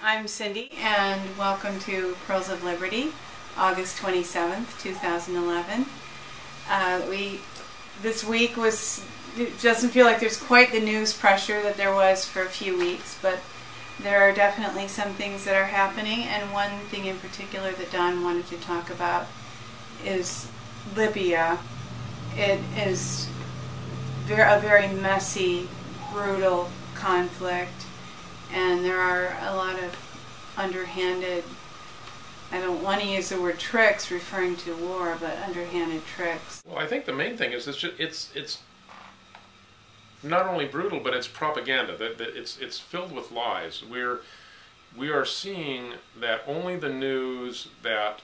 I'm Cindy, and welcome to Pearls of Liberty, August 27th, 2011. This week it doesn't feel like there's quite the news pressure that there was for a few weeks, but there are definitely some things that are happening, and one thing in particular that Don wanted to talk about is Libya. It is a very messy, brutal conflict, and there are a lot of underhanded, I don't want to use the word tricks referring to war, but underhanded tricks. Well, I think the main thing is it's not only brutal, but it's propaganda. It's filled with lies. We are seeing that only the news that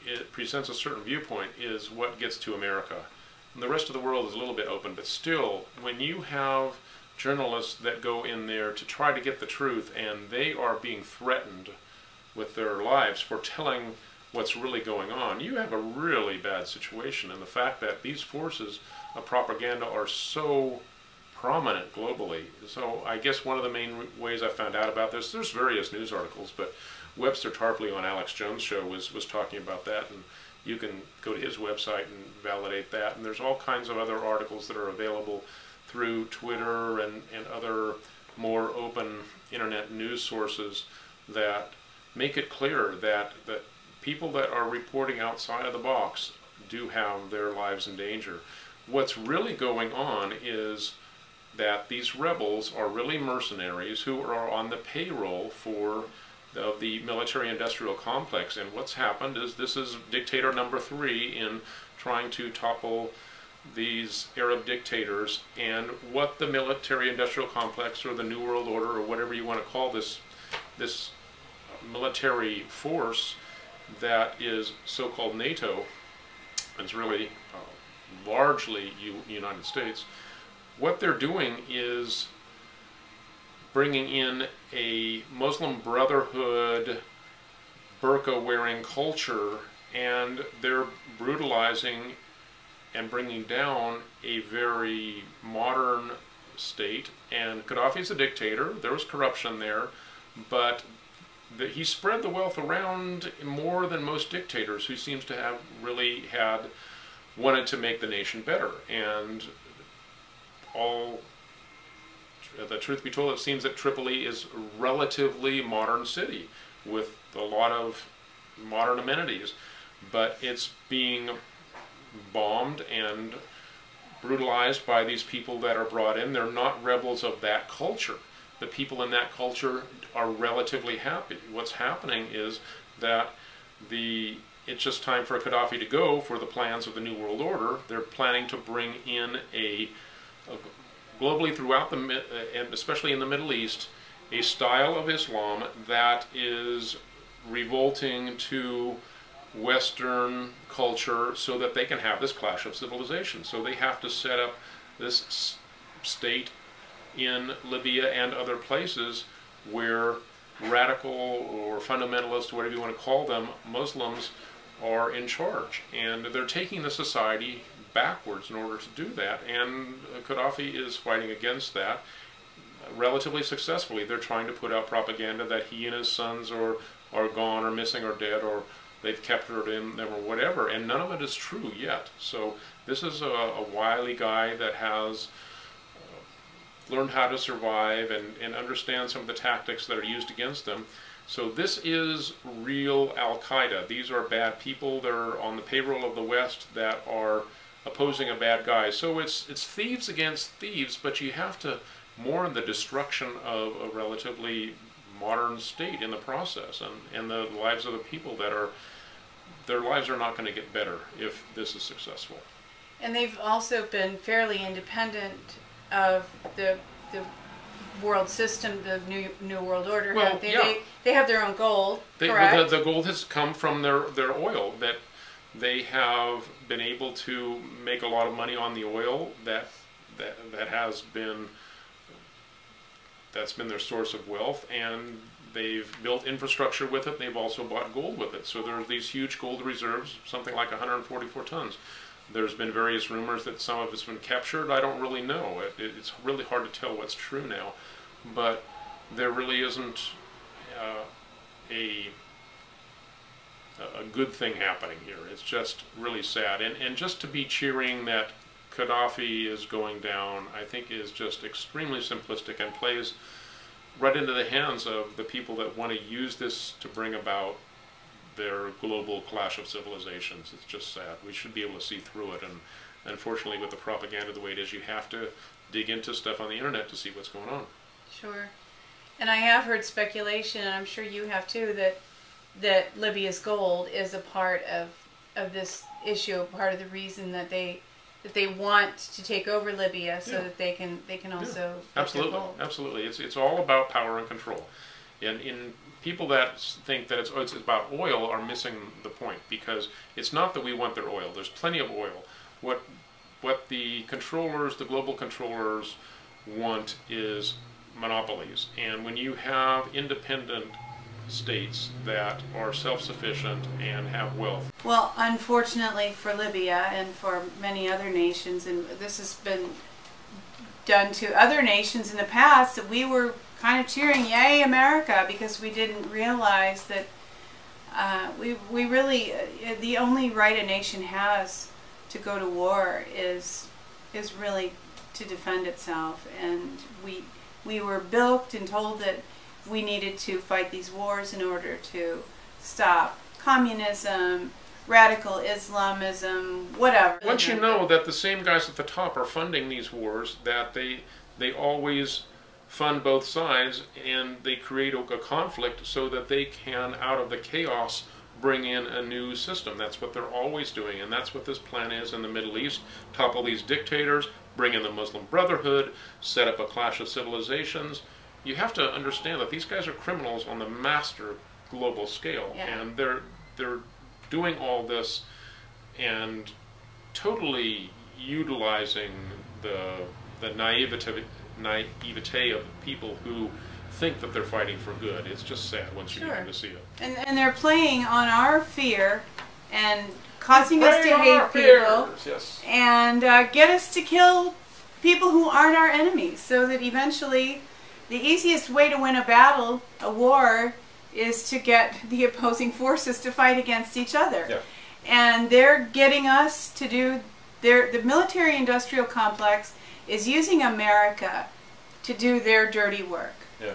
it presents a certain viewpoint is what gets to America. And the rest of the world is a little bit open, but still, when you have journalists that go in there to try to get the truth, and they are being threatened with their lives for telling what's really going on, you have a really bad situation. And the fact that these forces of propaganda are so prominent globally. So I guess one of the main ways I found out about this, there's various news articles, but Webster Tarpley on Alex Jones' show was talking about that, and you can go to his website and validate that. And there's all kinds of other articles that are available through Twitter and other more open internet news sources that make it clear that people that are reporting outside of the box do have their lives in danger. What's really going on is that these rebels are really mercenaries who are on the payroll for the military-industrial complex. And what's happened is this is dictator number 3 in trying to topple these Arab dictators, and what the military-industrial complex or the New World Order or whatever you want to call this military force that is so-called NATO, it's really largely United States, what they're doing is bringing in a Muslim Brotherhood burqa-wearing culture, and they're brutalizing and bringing down a very modern state. And Qaddafi's a dictator. There was corruption there, but he spread the wealth around more than most dictators, who seems to have really wanted to make the nation better. And the truth be told, it seems that Tripoli is a relatively modern city with a lot of modern amenities, but it's being bombed and brutalized by these people that are brought in. They're not rebels of that culture. The people in that culture are relatively happy. What's happening is that it's just time for Qaddafi to go for the plans of the New World Order. They're planning to bring in globally throughout and especially in the Middle East, a style of Islam that is revolting to Western culture, so that they can have this clash of civilization. So they have to set up this state in Libya and other places where radical or fundamentalist, whatever you want to call them, Muslims are in charge. And they're taking the society backwards in order to do that. And Qaddafi is fighting against that relatively successfully. They're trying to put out propaganda that he and his sons are gone or missing or dead, or they've captured them or whatever, and none of it is true yet. So this is a wily guy that has learned how to survive and understand some of the tactics that are used against them. So this is real Al-Qaeda. These are bad people. They're on the payroll of the West that are opposing a bad guy. So it's thieves against thieves, but you have to mourn the destruction of a relatively modern state in the process, and the lives of the people their lives are not going to get better if this is successful. And they've also been fairly independent of the world system, the New World Order. Well, they have their own gold, correct? The gold has come from their oil, that they have been able to make a lot of money on the oil that's been their source of wealth, and they've built infrastructure with it. They've also bought gold with it. So there's these huge gold reserves, something like 144 tons. There's been various rumors that some of it's been captured. I don't really know. It's really hard to tell what's true now. But there really isn't a good thing happening here. It's just really sad. And just to be cheering that Qaddafi is going down, I think is just extremely simplistic and plays right into the hands of the people that want to use this to bring about their global clash of civilizations. It's just sad. We should be able to see through it. And unfortunately, with the propaganda the way it is, you have to dig into stuff on the internet to see what's going on. Sure. And I have heard speculation, and I'm sure you have too, that Libya's gold is a part of this issue, a part of the reason that they want to take over Libya, so that they can also absolutely gold. Absolutely. It's all about power and control. And in people that think that it's about oil are missing the point, because it's not that we want their oil. There's plenty of oil. What the controllers, the global controllers, want is monopolies. And when you have independent states that are self-sufficient and have wealth. Well, unfortunately for Libya and for many other nations, and this has been done to other nations in the past, that we were kind of cheering, yay America, because we didn't realize that we really, the only right a nation has to go to war is really to defend itself. And we were bilked and told that we needed to fight these wars in order to stop communism, radical Islamism, whatever. Once you know that the same guys at the top are funding these wars, that they always fund both sides, and they create a conflict so that they can, out of the chaos, bring in a new system. That's what they're always doing, and that's what this plan is in the Middle East. Topple these dictators, bring in the Muslim Brotherhood, set up a clash of civilizations. You have to understand that these guys are criminals on the master global scale, and they're doing all this and totally utilizing the naivete of people who think that they're fighting for good. It's just sad once you begin to see it. And they're playing on our fear and causing us to hate people, and get us to kill people who aren't our enemies, so that eventually the easiest way to win a battle, a war, is to get the opposing forces to fight against each other. Yeah. And they're getting us to do the military-industrial complex is using America to do their dirty work. Yeah.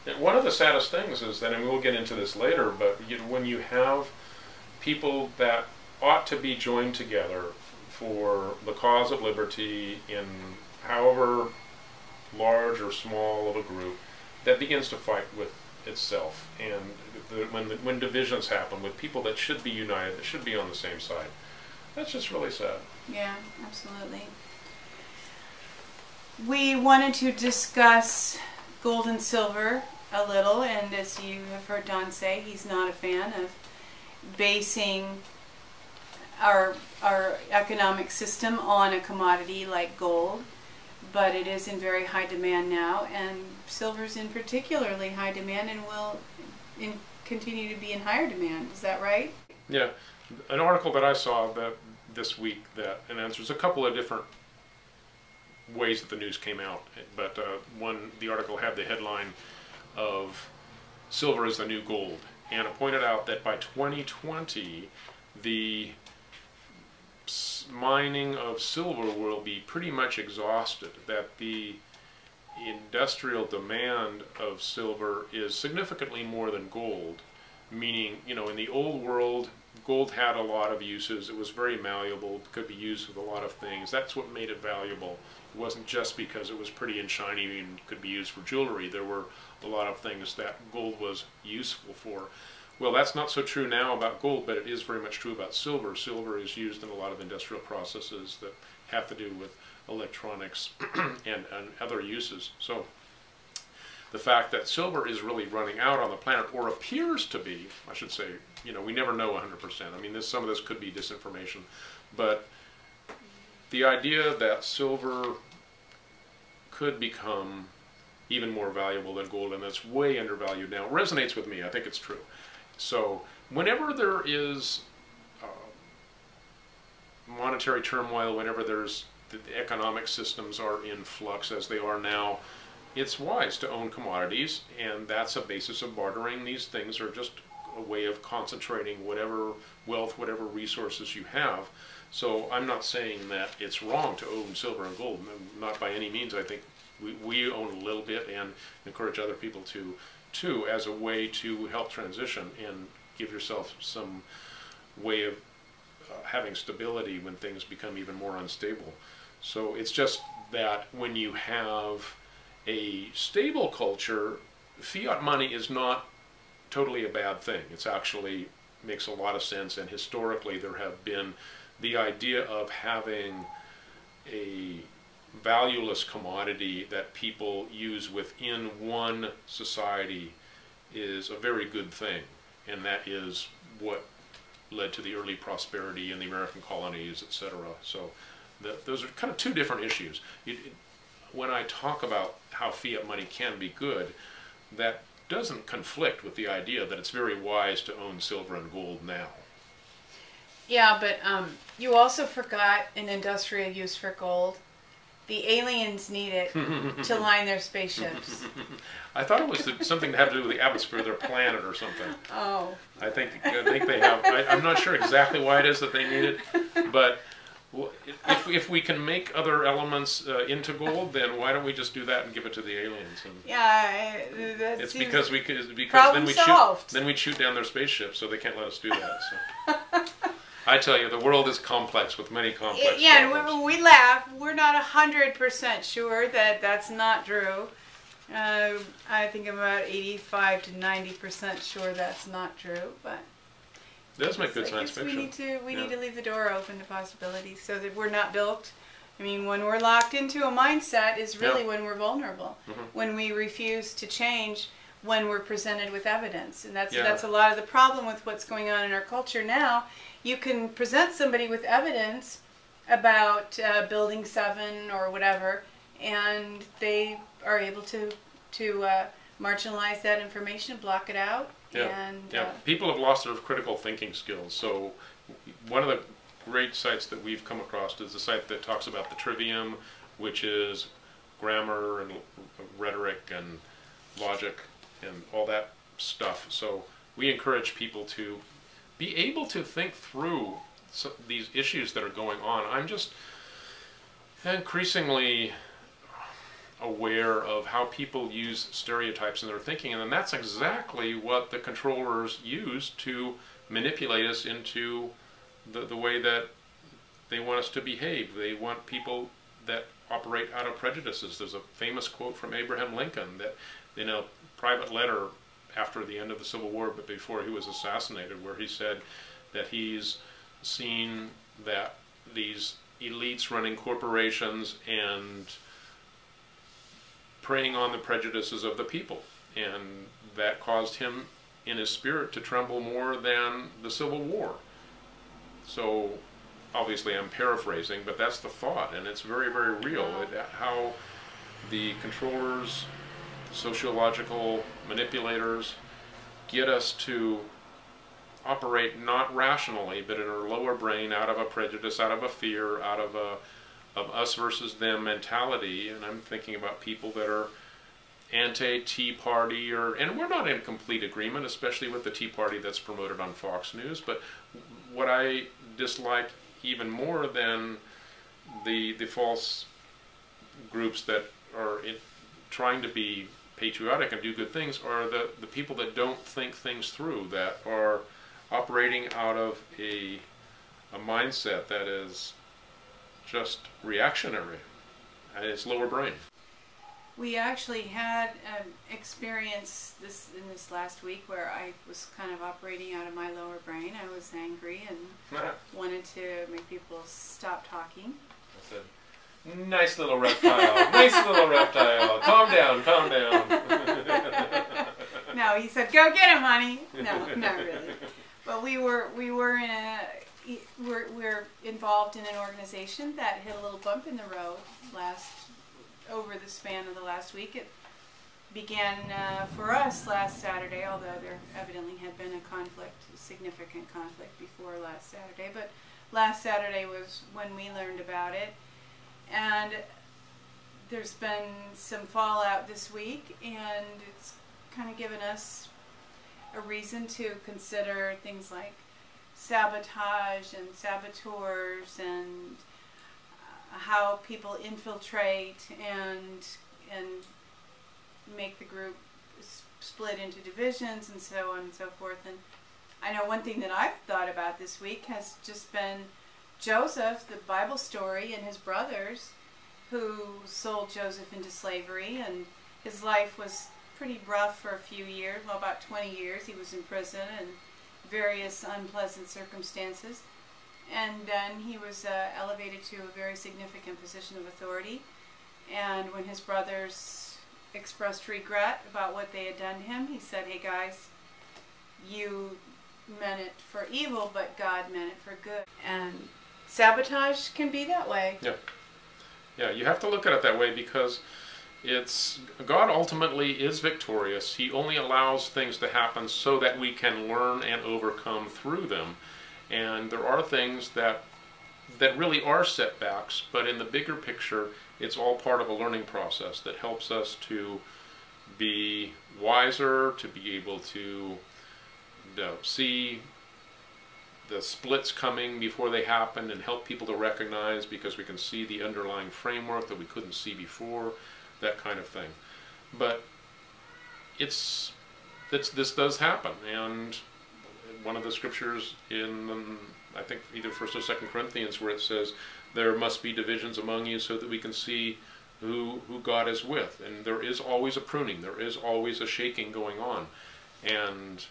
And one of the saddest things is that, and we'll get into this later, but when you have people that ought to be joined together for the cause of liberty in however large or small of a group, that begins to fight with itself. And when divisions happen with people that should be united, that should be on the same side, that's just really sad. Yeah, absolutely. We wanted to discuss gold and silver a little, and as you have heard Don say, he's not a fan of basing our economic system on a commodity like gold, but it is in very high demand now, and silver's in particularly high demand and will continue to be in higher demand. Is that right? Yeah. An article that I saw this week and there's a couple of different ways that the news came out, but the article had the headline of "Silver is the New Gold," and it pointed out that by 2020 the mining of silver will be pretty much exhausted, that the industrial demand of silver is significantly more than gold, meaning, in the old world, gold had a lot of uses. It was very malleable, could be used with a lot of things. That's what made it valuable. It wasn't just because it was pretty and shiny and could be used for jewelry. There were a lot of things that gold was useful for. Well, that's not so true now about gold, but it is very much true about silver. Silver is used in a lot of industrial processes that have to do with electronics and other uses. So the fact that silver is really running out on the planet, or appears to be, I should say, we never know 100%. I mean, some of this could be disinformation, but the idea that silver could become even more valuable than gold, and that's way undervalued now, resonates with me. I think it's true. So whenever there is monetary turmoil, whenever the economic systems are in flux, as they are now, it's wise to own commodities, and that's a basis of bartering. These things are just a way of concentrating whatever wealth, whatever resources you have. So I'm not saying that it's wrong to own silver and gold. Not by any means. I think we own a little bit and encourage other people to too, as a way to help transition and give yourself some way of having stability when things become even more unstable. So it's just that when you have a stable culture, fiat money is not totally a bad thing. It's actually makes a lot of sense, and historically there have been the idea of having a valueless commodity that people use within one society is a very good thing, and that is what led to the early prosperity in the American colonies, etc. So those are kind of two different issues. When I talk about how fiat money can be good, that doesn't conflict with the idea that it's very wise to own silver and gold now. Yeah, but you also forgot an industrial use for gold. The aliens need it to line their spaceships. I thought it was something that had to do with the atmosphere of their planet or something. Oh. I think they have. I'm not sure exactly why it is that they need it, but if we can make other elements into gold, then why don't we just do that and give it to the aliens? And yeah, it's because then we'd shoot down their spaceships, so they can't let us do that. So. I tell you, the world is complex with many complex problems. And we laugh. We're not 100% sure that that's not true. I think I'm about 85 to 90% sure that's not true, but it does make good science fiction. We need to leave the door open to possibilities so that we're not built. I mean, when we're locked into a mindset is really when we're vulnerable. Mm-hmm. When we refuse to change, when we're presented with evidence, and that's a lot of the problem with what's going on in our culture now. You can present somebody with evidence about Building 7 or whatever, and they are able to marginalize that information, block it out. Yeah. People have lost their critical thinking skills. So one of the great sites that we've come across is the site that talks about the trivium, which is grammar and rhetoric and logic and all that stuff. So we encourage people to be able to think through these issues that are going on. I'm just increasingly aware of how people use stereotypes in their thinking, and then that's exactly what the controllers use to manipulate us into the way that they want us to behave. They want people that operate out of prejudices. There's a famous quote from Abraham Lincoln that in a private letter after the end of the Civil War, but before he was assassinated, where he said that he's seen that these elites running corporations and preying on the prejudices of the people, and that caused him in his spirit to tremble more than the Civil War. So obviously I'm paraphrasing, but that's the thought, and it's very, very real. How the controllers, sociological manipulators get us to operate not rationally, but in our lower brain, out of a prejudice, out of a fear, out of us versus them mentality. And I'm thinking about people that are anti-Tea Party, and we're not in complete agreement, especially with the Tea Party that's promoted on Fox News. But what I dislike even more than the false groups that are trying to be patriotic and do good things are the people that don't think things through, that are operating out of a mindset that is just reactionary, and it's lower brain. We actually had an experience in this last week where I was kind of operating out of my lower brain. I was angry and wanted to make people stop talking. I said, nice little reptile, nice little reptile, calm down, calm down. No, he said, go get him, honey. No, not really. But we're involved in an organization that hit a little bump in the road over the span of the last week. It began for us last Saturday, although there evidently had been a significant conflict before last Saturday. But last Saturday was when we learned about it. And there's been some fallout this week, and it's kind of given us a reason to consider things like sabotage and saboteurs, and how people infiltrate and make the group split into divisions and so on and so forth. And I know one thing that I've thought about this week has just been Joseph, the Bible story, and his brothers who sold Joseph into slavery, and his life was pretty rough for a few years, well, about 20 years. He was in prison and various unpleasant circumstances, and then he was elevated to a very significant position of authority. And when his brothers expressed regret about what they had done to him, he said, "Hey guys, you meant it for evil, but God meant it for good." And sabotage can be that way. Yeah, you have to look at it that way, because God ultimately is victorious. He only allows things to happen so that we can learn and overcome through them. And there are things that really are setbacks, but in the bigger picture, it's all part of a learning process that helps us to be wiser, to be able to see the splits coming before they happen, and help people to recognize, because we can see the underlying framework that we couldn't see before, that kind of thing. But this does happen, and one of the scriptures in, I think, either 1st or 2nd Corinthians, where it says, there must be divisions among you so that we can see who God is with. And there is always a pruning, there is always a shaking going on. And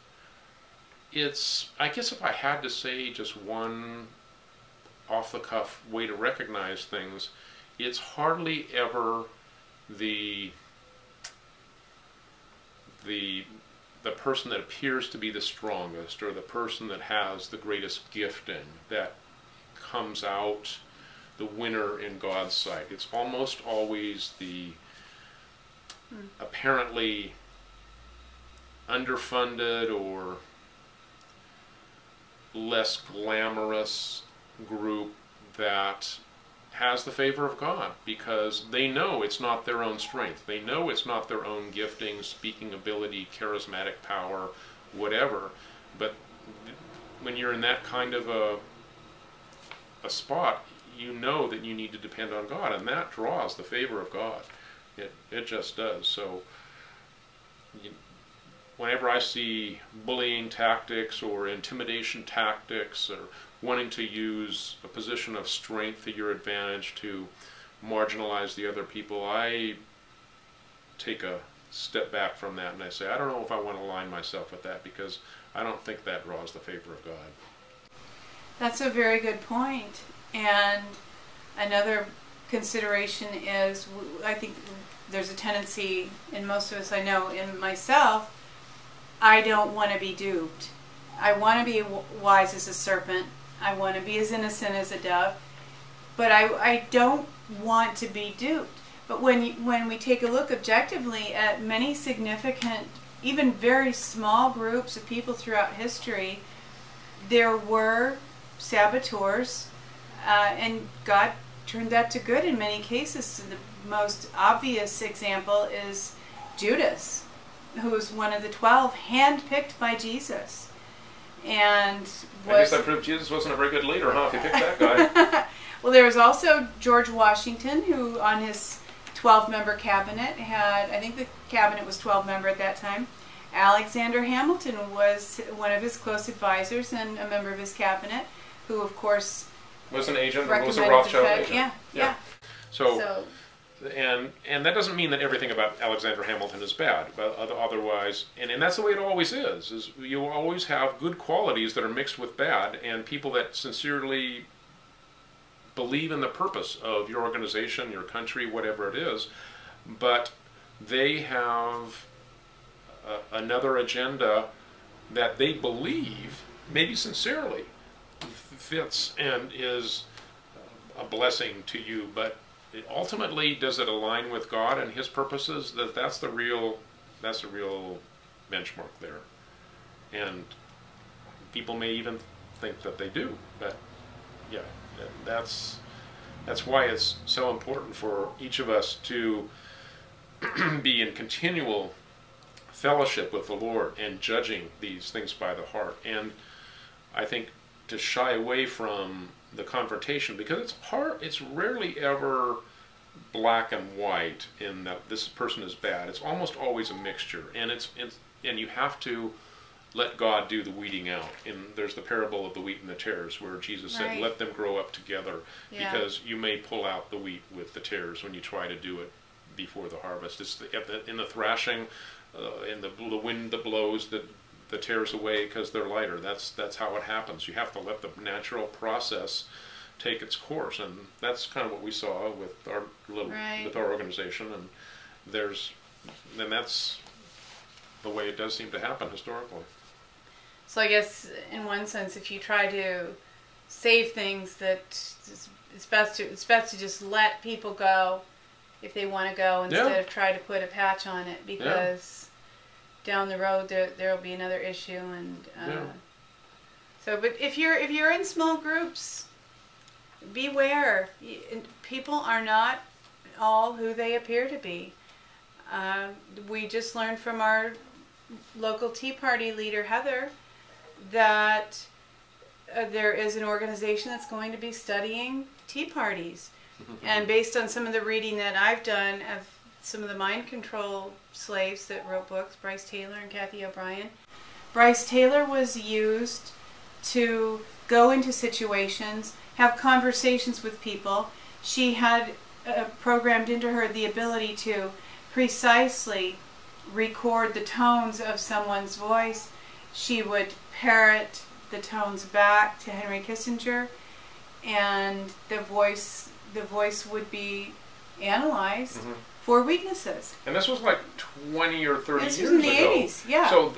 I guess if I had to say just one off-the-cuff way to recognize things, it's hardly ever the person that appears to be the strongest, or the person that has the greatest gifting, that comes out the winner in God's sight. It's almost always the apparently underfunded or less glamorous group that has the favor of God, because they know it's not their own strength. They know it's not their own gifting, speaking ability, charismatic power, whatever. But when you're in that kind of a spot, you know that you need to depend on God, and that draws the favor of God. It just does. So whenever I see bullying tactics or intimidation tactics, or wanting to use a position of strength to your advantage to marginalize the other people, I take a step back from that and I say, I don't know if I want to align myself with that, because I don't think that draws the favor of God. That's a very good point. And another consideration is, I think there's a tendency in most of us, I know in myself, I don't want to be duped. I want to be wise as a serpent. I want to be as innocent as a dove. But I don't want to be duped. But when we take a look objectively at many significant, even very small groups of people throughout history, there were saboteurs, and God turned that to good in many cases. So the most obvious example is Judas, who was one of the 12, handpicked by Jesus. And I guess that proved Jesus wasn't a very good leader, huh, if you picked that guy. Well, there was also George Washington, who on his 12-member cabinet had, I think the cabinet was 12-member at that time. Alexander Hamilton was one of his close advisors and a member of his cabinet, who of course was an agent, or was a Rothschild agent. Yeah. So and that doesn't mean that everything about Alexander Hamilton is bad, but otherwise, and that's the way it always is you always have good qualities that are mixed with bad, and people that sincerely believe in the purpose of your organization, your country, whatever it is, but they have another agenda that they believe, maybe sincerely, fits and is a blessing to you, but ultimately, does it align with God and His purposes? That's the real benchmark there. And people may even think that they do, but yeah, that's That's why it's so important for each of us to be in continual fellowship with the Lord and judging these things by the heart. And I think to shy away from the confrontation, because it's hard, it's rarely ever black and white in that this person is bad. It's almost always a mixture, and and you have to let God do the weeding out. And there's the parable of the wheat and the tares, where Jesus said, "Let them grow up together," because you may pull out the wheat with the tares when you try to do it before the harvest. It's in the thrashing, in the wind that blows the tares away because they're lighter. That's how it happens. You have to let the natural process take its course, and that's kind of what we saw with our with our organization. And that's the way it does seem to happen historically. So I guess in one sense, if you try to save things, that it's best to just let people go if they want to go, instead of try to put a patch on it, because down the road there will be another issue. And so, but if you're in small groups, beware. People are not all who they appear to be. We just learned from our local Tea Party leader, Heather, that there is an organization that's going to be studying tea parties. And based on some of the reading that I've done of some of the mind control slaves that wrote books, Bryce Taylor and Kathy O'Brien, Bryce Taylor was used to go into situations, have conversations with people. She had programmed into her the ability to precisely record the tones of someone's voice. She would parrot the tones back to Henry Kissinger, and the voice would be analyzed for weaknesses. And this was like 20 or 30 years ago. This was in the 80s, yeah. So,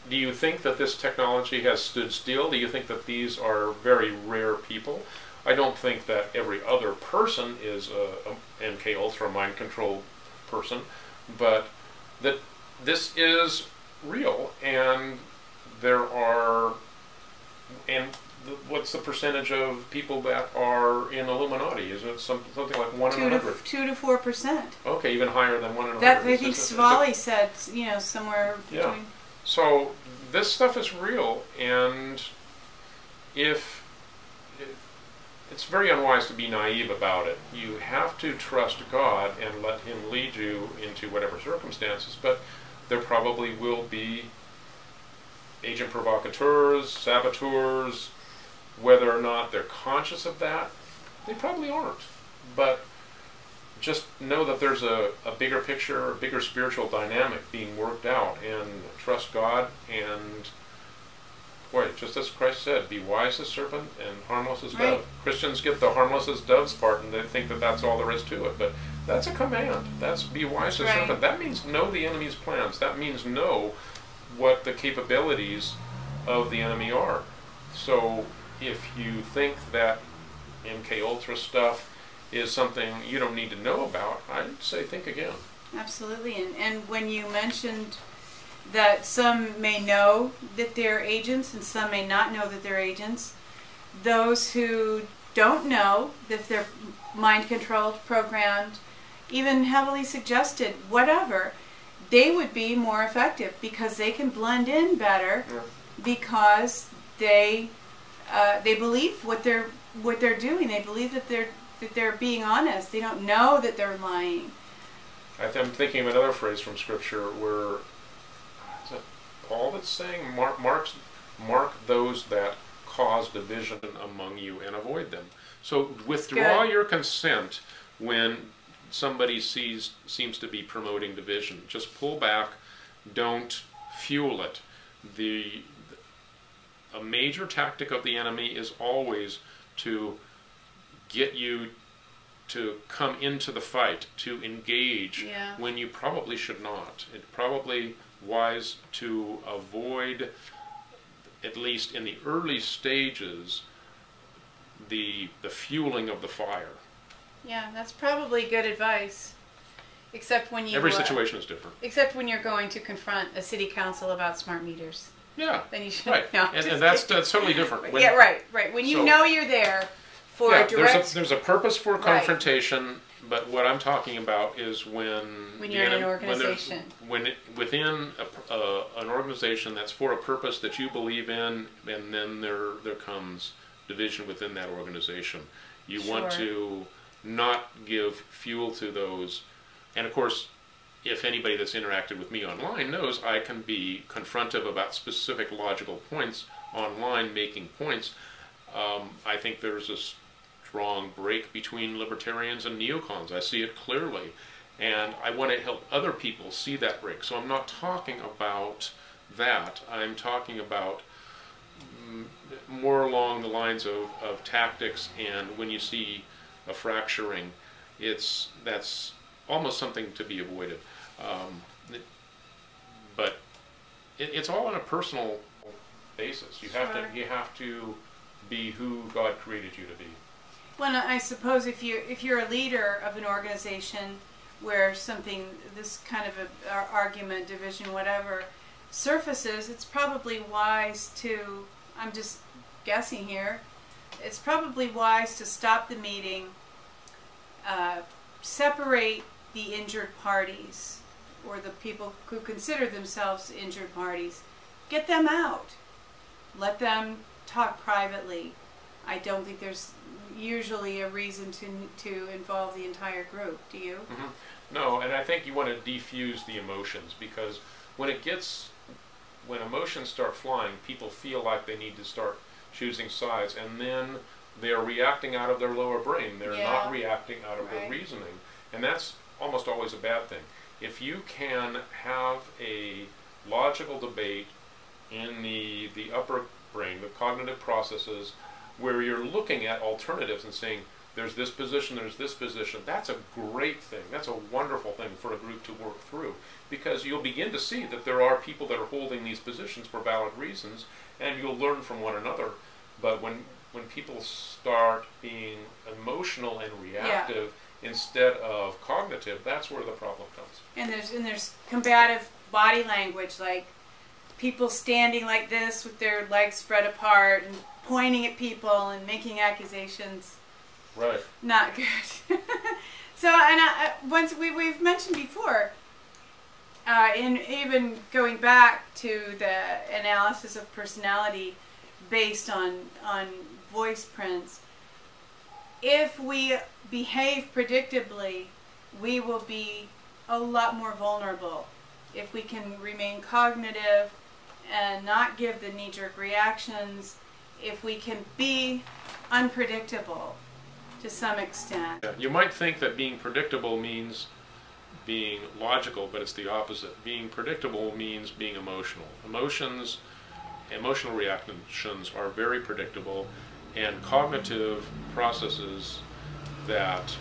do you think that this technology has stood still? Do you think that these are very rare people? I don't think that every other person is a MK Ultra mind control person, but that this is real, and there are, and what's the percentage of people that are in Illuminati? Is it something like 1 in 100? 2 to 4%. Okay, even higher than 1 in 100. That I think Svali said, somewhere between. Yeah. So this stuff is real, and it's very unwise to be naive about it. You have to trust God and let Him lead you into whatever circumstances, but there probably will be agent provocateurs, saboteurs. Whether or not they're conscious of that, they probably aren't. But just know that there's a bigger picture, a bigger spiritual dynamic being worked out, and trust God. And boy, just as Christ said, be wise as serpent and harmless as dove. Christians get the harmless as doves part, and they think that that's all there is to it. But that's a command. That's be wise as serpent. That means know the enemy's plans. That means know what the capabilities of the enemy are. So if you think that MK Ultra stuff is something you don't need to know about, I'd say think again. Absolutely. And when you mentioned that some may know that they're agents and some may not know that they're agents, those who don't know that they're mind controlled, programmed, even heavily suggested, whatever, they would be more effective because they can blend in better because they believe what they're doing. They believe that they're being honest. They don't know that they're lying. I'm thinking of another phrase from Scripture where is it Paul that's saying, "Mark those that cause division among you and avoid them." So withdraw your consent when somebody seems to be promoting division. Just pull back. Don't fuel it. A major tactic of the enemy is always to get you to come into the fight, to engage when you probably should not. It's probably wise to avoid, at least in the early stages, the fueling of the fire. Yeah, that's probably good advice. Except when you every situation is different. Except when you're going to confront a city council about smart meters. Yeah. Then you should. Right. No, and that's totally different. Right. When you know you're there, for a direct... there's a purpose for Right. confrontation, but what I'm talking about is when you're in an organization. Within an organization that's for a purpose that you believe in, and then there comes division within that organization. You want Sure. to not give fuel to those. And of course, if anybody that's interacted with me online knows, I can be confrontive about specific logical points online, making points. I think there's a strong break between libertarians and neocons. I see it clearly. And I want to help other people see that break. So I'm not talking about that. I'm talking about more along the lines of tactics, and when you see a fracturing, that's almost something to be avoided. But it's all on a personal basis. You have to be who God created you to be. Well, I suppose if you're a leader of an organization where this kind of a argument, division, whatever, surfaces, it's probably wise to, I'm just guessing here, it's probably wise to stop the meeting, separate the injured parties, or the people who consider themselves injured parties, get them out. Let them talk privately. I don't think there's usually a reason to involve the entire group. Do you? Mm-hmm. No, and I think you want to defuse the emotions, because when emotions start flying, people feel like they need to start choosing sides, and then they're reacting out of their lower brain. They're not reacting out of their reasoning, and that's almost always a bad thing. If you can have a logical debate in the upper brain, the cognitive processes, where you're looking at alternatives and saying, there's this position, that's a great thing. That's a wonderful thing for a group to work through, because you'll begin to see that there are people that are holding these positions for valid reasons, and you'll learn from one another. But when people start being emotional and reactive instead of cognitive, that's where the problem comes. And there's combative body language, like people standing like this with their legs spread apart and pointing at people and making accusations. Right. Not good. So, and once we've mentioned before, in even going back to the analysis of personality based on voice prints, if we behave predictably, we will be a lot more vulnerable. If we can remain cognitive and not give the knee-jerk reactions, if we can be unpredictable to some extent. Yeah. You might think that being predictable means being logical, but it's the opposite. Being predictable means being emotional. Emotional reactions are very predictable, and cognitive processes that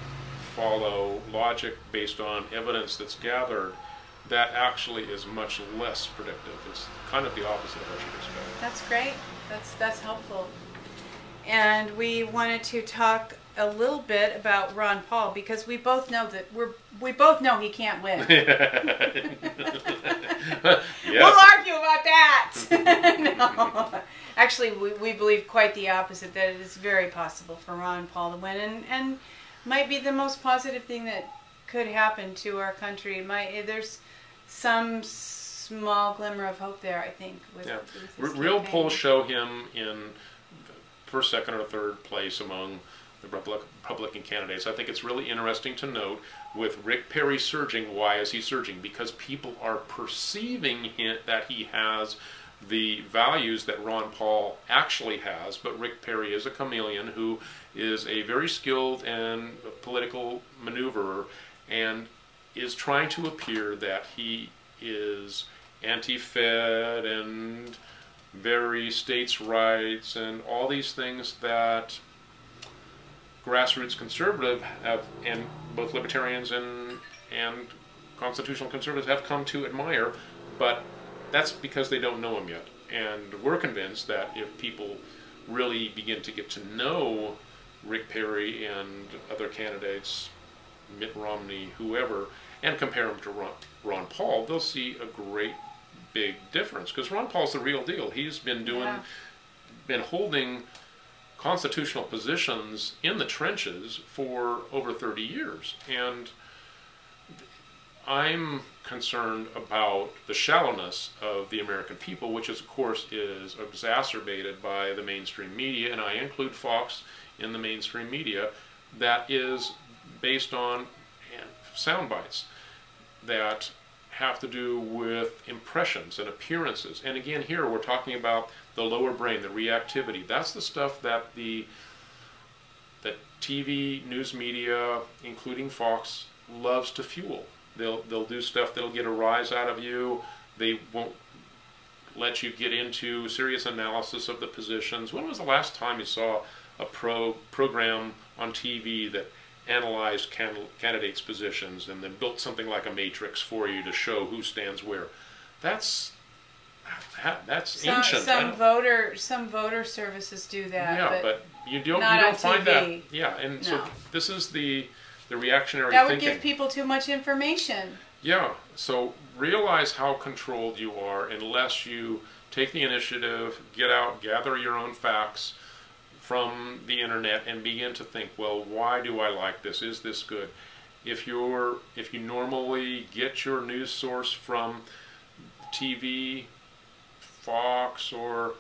follow logic based on evidence that's gathered, that actually is much less predictive. It's kind of the opposite of what you'd expect. That's great. That's helpful. And we wanted to talk a little bit about Ron Paul, because we both know that we both know he can't win. Yes. We'll argue about that. No. Actually, we believe quite the opposite, that it is very possible for Ron Paul to win, and might be the most positive thing that could happen to our country. There's some small glimmer of hope there, I think. With Real campaign. polls show him in first, second, or third place among the Republican candidates. I think it's really interesting to note, with Rick Perry surging, why is he surging? Because people are perceiving that he has the values that Ron Paul actually has, but Rick Perry is a chameleon who is a very skilled and political maneuverer, and is trying to appear that he is anti-Fed and very states' rights and all these things that grassroots conservative have, and both libertarians and constitutional conservatives have come to admire, but that's because they don't know him yet. And we're convinced that if people really begin to get to know Rick Perry and other candidates, Mitt Romney, whoever, and compare him to Ron Paul, they'll see a great big difference, because Ron Paul's the real deal. He's been holding constitutional positions in the trenches for over 30 years. And I'm concerned about the shallowness of the American people, which is, of course, is exacerbated by the mainstream media, and I include Fox in the mainstream media, that is based on sound bites that have to do with impressions and appearances. And again, here we're talking about the lower brain, the reactivity. That's the stuff that that TV, news media, including Fox, loves to fuel. They'll do stuff that'll get a rise out of you. They won't let you get into serious analysis of the positions. When was the last time you saw a program on TV that analyzed candidates' positions and then built something like a matrix for you to show who stands where? That's ancient. Some voter services do that. Yeah, but you don't find that. Yeah, and so this is the reactionary thinking. That would give people too much information. Yeah, so realize how controlled you are unless you take the initiative, get out, gather your own facts from the internet and begin to think, well, why do I like this? Is this good? If you normally get your news source from TV, Fox, or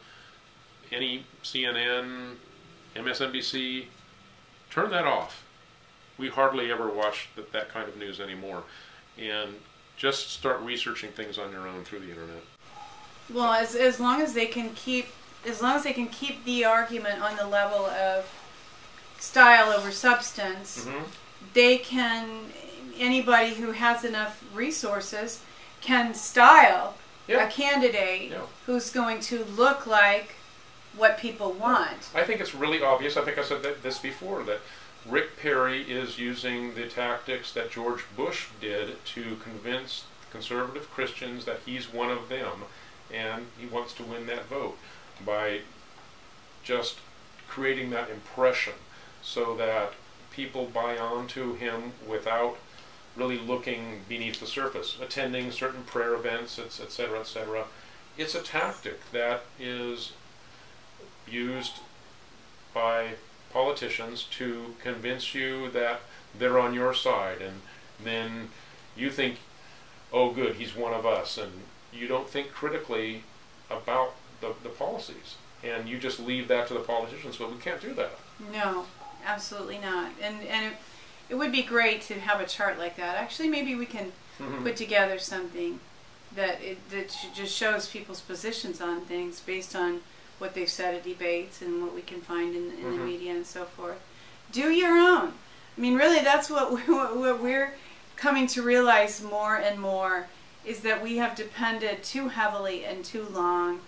any CNN, MSNBC, turn that off. We hardly ever watch that kind of news anymore, and just start researching things on your own through the internet. Well, as long as they can keep the argument on the level of style over substance, anybody who has enough resources can style a candidate who's going to look like what people want. I think it's really obvious. I think I said this before, that Rick Perry is using the tactics that George Bush did to convince conservative Christians that he's one of them, and he wants to win that vote by just creating that impression so that people buy onto him without really looking beneath the surface, attending certain prayer events, etc., etc. It's a tactic that is used by politicians to convince you that they're on your side, and then you think, oh good, he's one of us, and you don't think critically about the policies, and you just leave that to the politicians. But we can't do that. No, absolutely not. And it would be great to have a chart like that. Actually, maybe we can put together something that just shows people's positions on things based on what they've said at debates and what we can find in the media and so forth. Do your own. I mean, really, that's what we're coming to realize more and more, is that we have depended too heavily and too long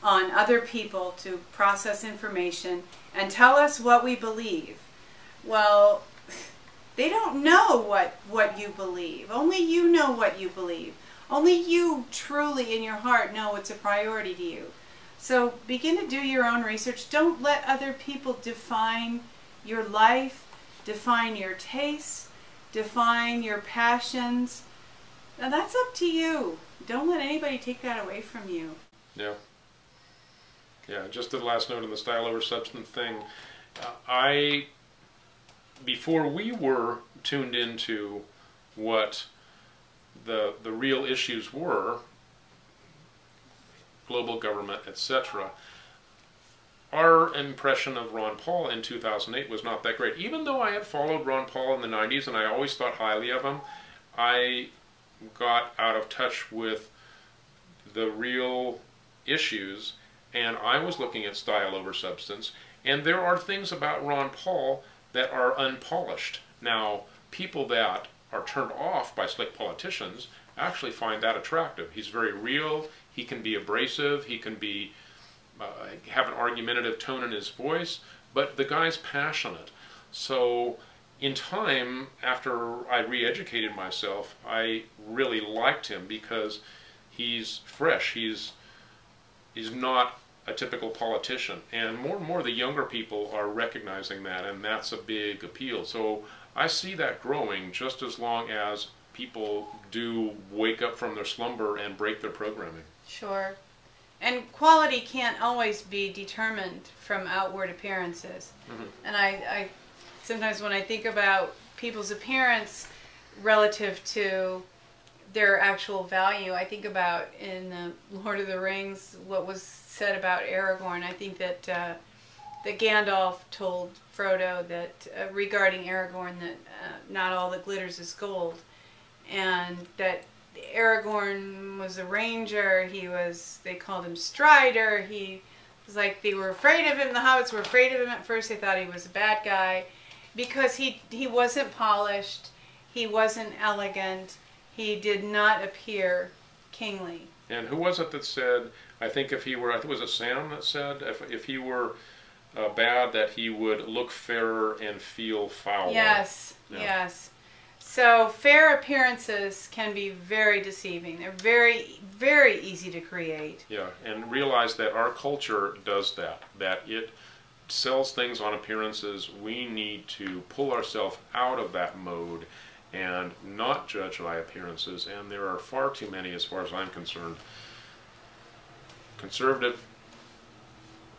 on other people to process information and tell us what we believe. Well, they don't know what you believe. Only you know what you believe. Only you truly in your heart know what's a priority to you. So begin to do your own research. Don't let other people define your life, define your tastes, define your passions. Now that's up to you. Don't let anybody take that away from you. Yeah. Yeah, just the last note on the style over substance thing. Before we were tuned into what the real issues were, global government, etc., our impression of Ron Paul in 2008 was not that great. Even though I had followed Ron Paul in the 90s and I always thought highly of him, I got out of touch with the real issues, and I was looking at style over substance. And there are things about Ron Paul that are unpolished. Now, people that are turned off by slick politicians actually find that attractive. He's very real. He can be abrasive. He can be have an argumentative tone in his voice, but the guy's passionate. So in time, after I re-educated myself, I really liked him because he's fresh. He's not a typical politician, and more the younger people are recognizing that, and that's a big appeal. So I see that growing just as long as people do wake up from their slumber and break their programming. Sure. And quality can't always be determined from outward appearances. Mm-hmm. And I sometimes when I think about people's appearance relative to their actual value, I think about in the Lord of the Rings what was said about Aragorn. I think that that Gandalf told Frodo that regarding Aragorn that not all that glitters is gold, and that Aragorn was a ranger. They called him Strider. He was like, they were afraid of him. The hobbits were afraid of him at first. They thought he was a bad guy because he wasn't polished. He wasn't elegant. He did not appear kingly. And who was it that said, I think if he were, I think was it Sam that said, if he were bad, that he would look fairer and feel fouler. Yes, yeah. Yes. So fair appearances can be very deceiving. They're very, very easy to create. Yeah, and realize that our culture does that it sells things on appearances. We need to pull ourselves out of that mode and not judge by appearances, and there are far too many, as far as I'm concerned, conservative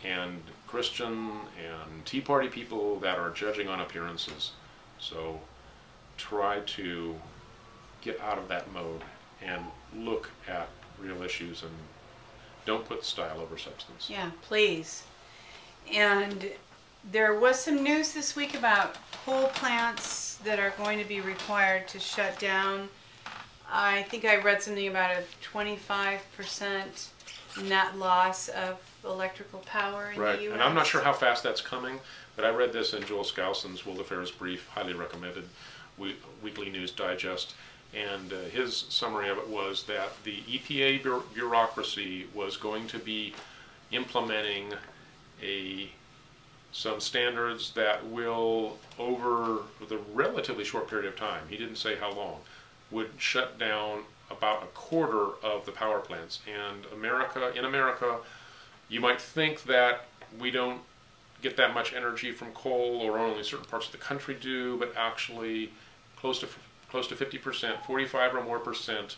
and Christian and Tea Party people that are judging on appearances. So try to get out of that mode and look at real issues, and don't put style over substance. Yeah, please. And there was some news this week about coal plants that are going to be required to shut down. I think I read something about a 25% net loss of electrical power in right. the U.S. And I'm not sure how fast that's coming, but I read this in Joel Skousen's World Affairs Brief, highly recommended, Weekly News Digest, and his summary of it was that the EPA bureaucracy was going to be implementing some standards that will, over the relatively short period of time, he didn't say how long, would shut down about a quarter of the power plants. And in America, you might think that we don't get that much energy from coal, or only certain parts of the country do, but actually close to 50%, 45 or more percent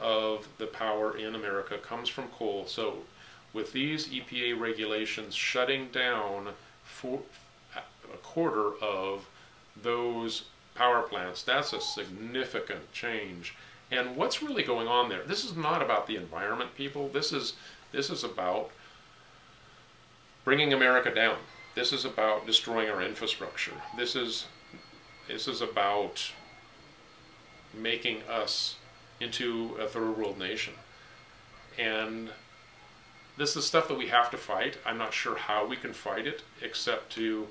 of the power in America comes from coal. So with these EPA regulations shutting down a quarter of those power plants, that's a significant change. And what's really going on there? This is not about the environment, people. This is about bringing America down. This is about destroying our infrastructure. This is about making us into a third world nation. And this is stuff that we have to fight. I'm not sure how we can fight it, except to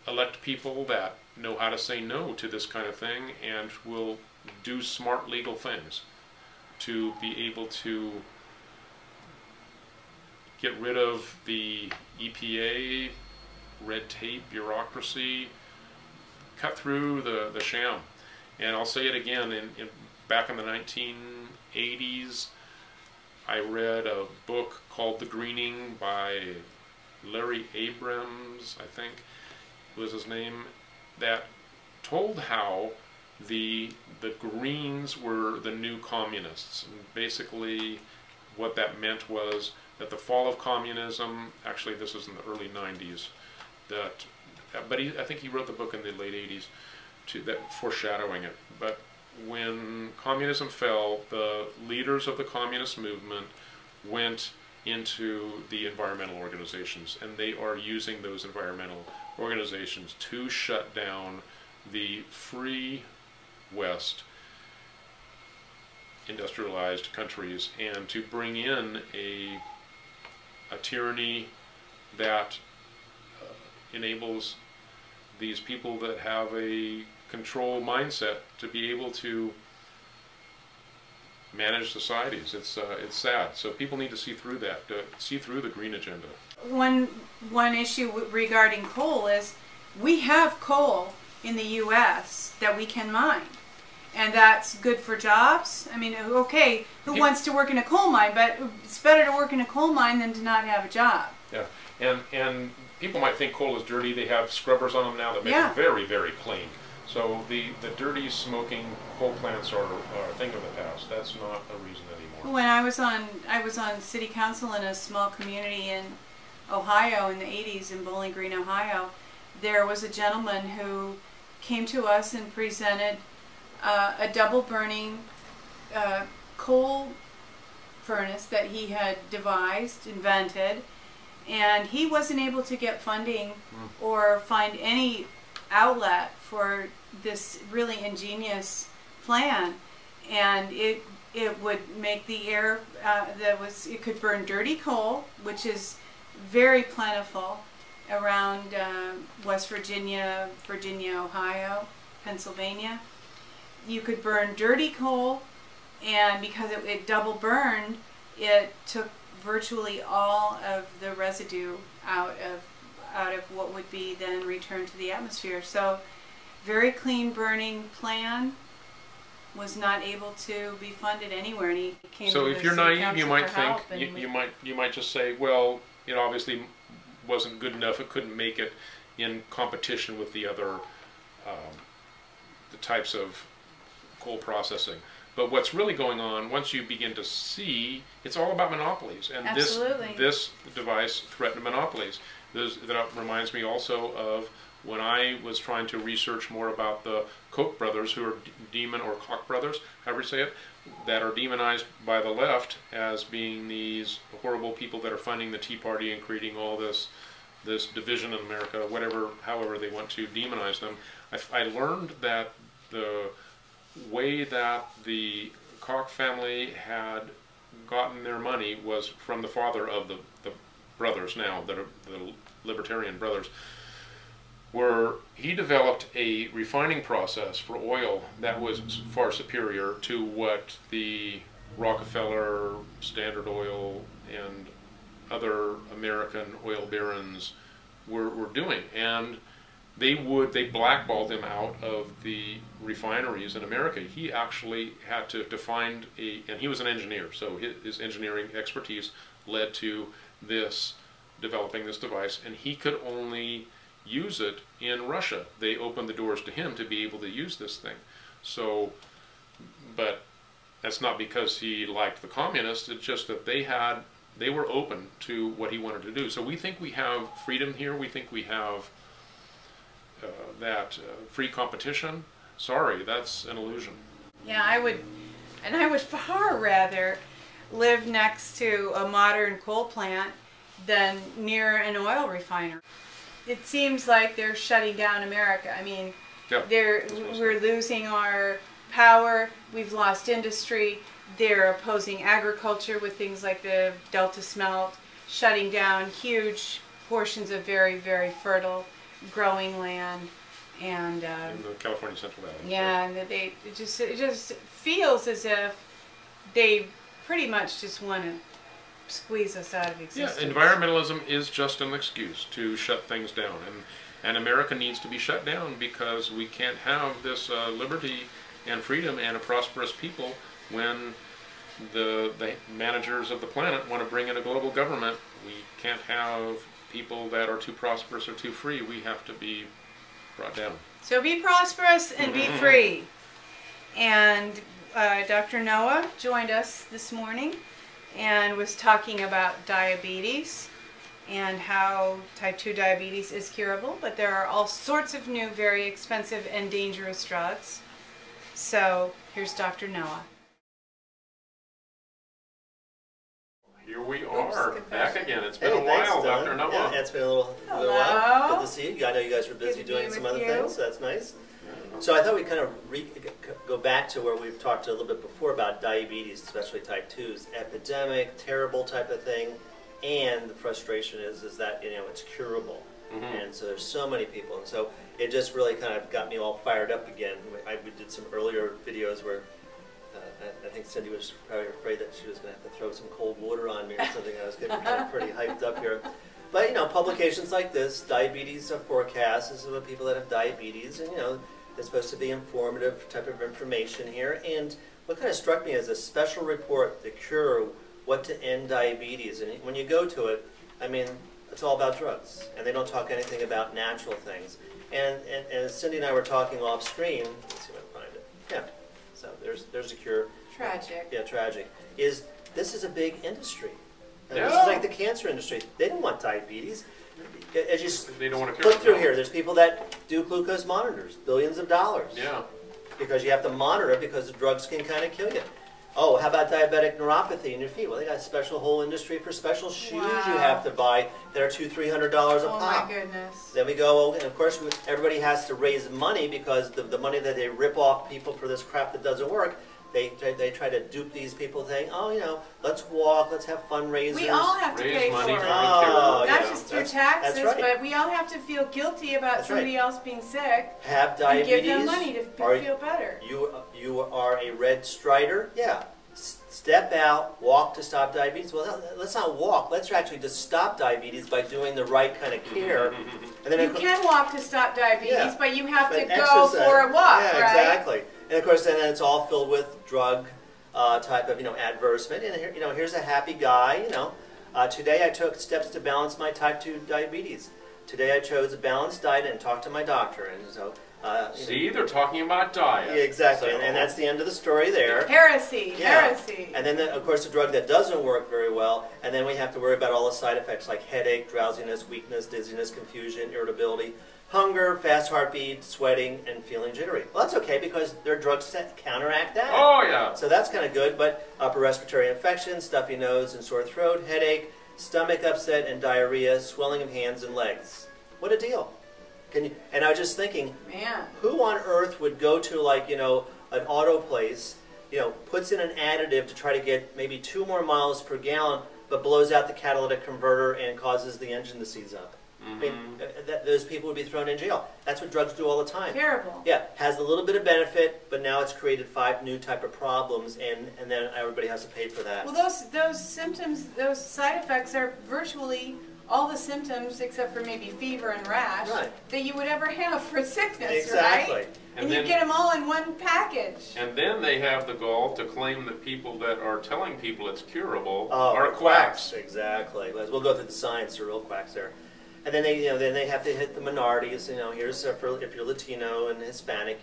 elect people that know how to say no to this kind of thing and will do smart legal things to be able to get rid of the EPA, red tape, bureaucracy, cut through the sham. And I'll say it again, back in the 1980s, I read a book called The Greening by Larry Abrams, I think was his name, that told how the Greens were the new communists. And basically what that meant was that the fall of communism, actually this was in the early 90s, but I think he wrote the book in the late 80s, foreshadowing it. But when communism fell, the leaders of the communist movement went into the environmental organizations, and they are using those environmental organizations to shut down the free West industrialized countries, and to bring in a tyranny that enables these people that have a control mindset to be able to manage societies. It's sad. So people need to see through that, see through the green agenda. One issue regarding coal is we have coal in the U.S. that we can mine. And that's good for jobs. I mean, okay, who wants to work in a coal mine? But it's better to work in a coal mine than to not have a job. Yeah, and people might think coal is dirty. They have scrubbers on them now that make them very, very clean. So the dirty, smoking coal plants are a thing of the past. That's not a reason anymore. When I was on city council in a small community in Ohio in the 80s, in Bowling Green, Ohio. There was a gentleman who came to us and presented a double burning coal furnace that he had devised, invented, and he wasn't able to get funding or find any outlet for this really ingenious plan. And it would make the air it could burn dirty coal, which is very plentiful around West Virginia, Ohio, Pennsylvania. You could burn dirty coal, and because it double burned, it took virtually all of the residue out of what would be then returned to the atmosphere. So, very clean burning plan was not able to be funded anywhere. And he came so to if the you're city naive, you council might for think help, and you might just say, well, it obviously wasn't good enough. It couldn't make it in competition with the other the types of coal processing. But what's really going on, once you begin to see, it's all about monopolies, and Absolutely. this device threatened monopolies. That reminds me also of when I was trying to research more about the Koch brothers, who are demon or Koch brothers, however you say it, that are demonized by the left as being these horrible people that are funding the Tea Party and creating all this division in America, however they want to demonize them. I learned that the way that the Koch family had gotten their money was from the father of the brothers now, the libertarian brothers, where he developed a refining process for oil that was far superior to what the Rockefeller, Standard Oil, and other American oil barons were doing. And they blackballed him out of the refineries in America. He actually had to find and he was an engineer, so his engineering expertise led to developing this device, and he could only use it in Russia. They opened the doors to him to be able to use this thing. So, but that's not because he liked the communists, it's just that they were open to what he wanted to do. So we think we have freedom here, we think we have free competition. Sorry, that's an illusion. yeah, I would far rather live next to a modern coal plant than near an oil refiner. It seems like they're shutting down America. I mean, we're losing our power, we've lost industry, they're opposing agriculture with things like the Delta smelt, shutting down huge portions of very, very fertile growing land. And in the California Central Valley. yeah, and it just feels as if they pretty much just want to squeeze us out of existence. Yeah, environmentalism is just an excuse to shut things down, and America needs to be shut down because we can't have this liberty and freedom and a prosperous people when the managers of the planet want to bring in a global government. We can't have people that are too prosperous or too free. We have to be brought down. So be prosperous and be free. And Dr. Noah joined us this morning and was talking about diabetes and how type 2 diabetes is curable, but there are all sorts of new, very expensive and dangerous drugs. So here's Dr. Noah. Here we are, back again. It's been a while, Dr. Noah. Yeah, it's been a little while. Good to see you. I know you guys were busy doing some other things, so that's nice. So I thought we'd kind of go back to where we've talked a little bit before about diabetes, especially type 2s. Epidemic, terrible type of thing, and the frustration is that it's curable. And so there's so many people, and so it just really kind of got me all fired up again. We did some earlier videos where I think Cindy was probably afraid that she was going to have to throw some cold water on me or something. I was getting kind of pretty hyped up here. But, publications like this, diabetes forecasts, this is what people that have diabetes, and, it's supposed to be informative type of information here. And what kind of struck me is a special report, The Cure, What to End Diabetes. And when you go to it, I mean, it's all about drugs. And they don't talk anything about natural things. And Cindy and I were talking off screen. Let's see if I can find it. Yeah. So there's a cure. Tragic. Yeah, tragic. is this is a big industry. Yeah. This is like the cancer industry. They don't want diabetes. As you they don't want to look through here, there's people that do glucose monitors, billions of dollars. Yeah. Because you have to monitor because the drugs can kind of kill you. Oh, how about diabetic neuropathy in your feet? Well, they got a special whole industry for special shoes you have to buy that are $200-300 a pop. Oh my goodness. Then we go, and of course everybody has to raise money because the money that they rip off people for this crap that doesn't work, they try to dupe these people saying, oh, you know, let's walk, let's have fundraisers. We all have to pay for it. Oh, not just through taxes, right. but we all have to feel guilty about somebody else being sick. Have diabetes. And give them money to feel better. You are a red strider? Yeah. Step out, walk to stop diabetes. Well, let's not walk. Let's actually just stop diabetes by doing the right kind of care. And then you can walk to stop diabetes, but you have to go for a walk, right? Exactly. And of course, then it's all filled with drug type of advertisement. And here, here's a happy guy. Today I took steps to balance my type 2 diabetes. Today I chose a balanced diet and talked to my doctor. And so. See, they're talking about diet. Yeah, exactly, So. and that's the end of the story there. Heresy, heresy. And then, of course, the drug that doesn't work very well, and then we have to worry about all the side effects like headache, drowsiness, weakness, dizziness, confusion, irritability, hunger, fast heartbeat, sweating, and feeling jittery. Well, that's okay because there are drugs that counteract that. Oh, yeah. So that's kind of good, but upper respiratory infection, stuffy nose and sore throat, headache, stomach upset and diarrhea, swelling of hands and legs. What a deal. And I was just thinking, man, who on earth would go to an auto place, puts in an additive to try to get maybe 2 more miles per gallon, but blows out the catalytic converter and causes the engine to seize up? I mean, those people would be thrown in jail. That's what drugs do all the time. Terrible. Yeah, has a little bit of benefit, but now it's created 5 new type of problems, and then everybody has to pay for that. Well, those symptoms, those side effects are virtually all the symptoms, except for maybe fever and rash, that you would ever have for sickness, right? And you get them all in one package. And then they have the gall to claim that people that are telling people it's curable are quacks. Exactly. We'll go through the science, the real quacks there. And then they have to hit the minorities. Here's if you're Latino and Hispanic,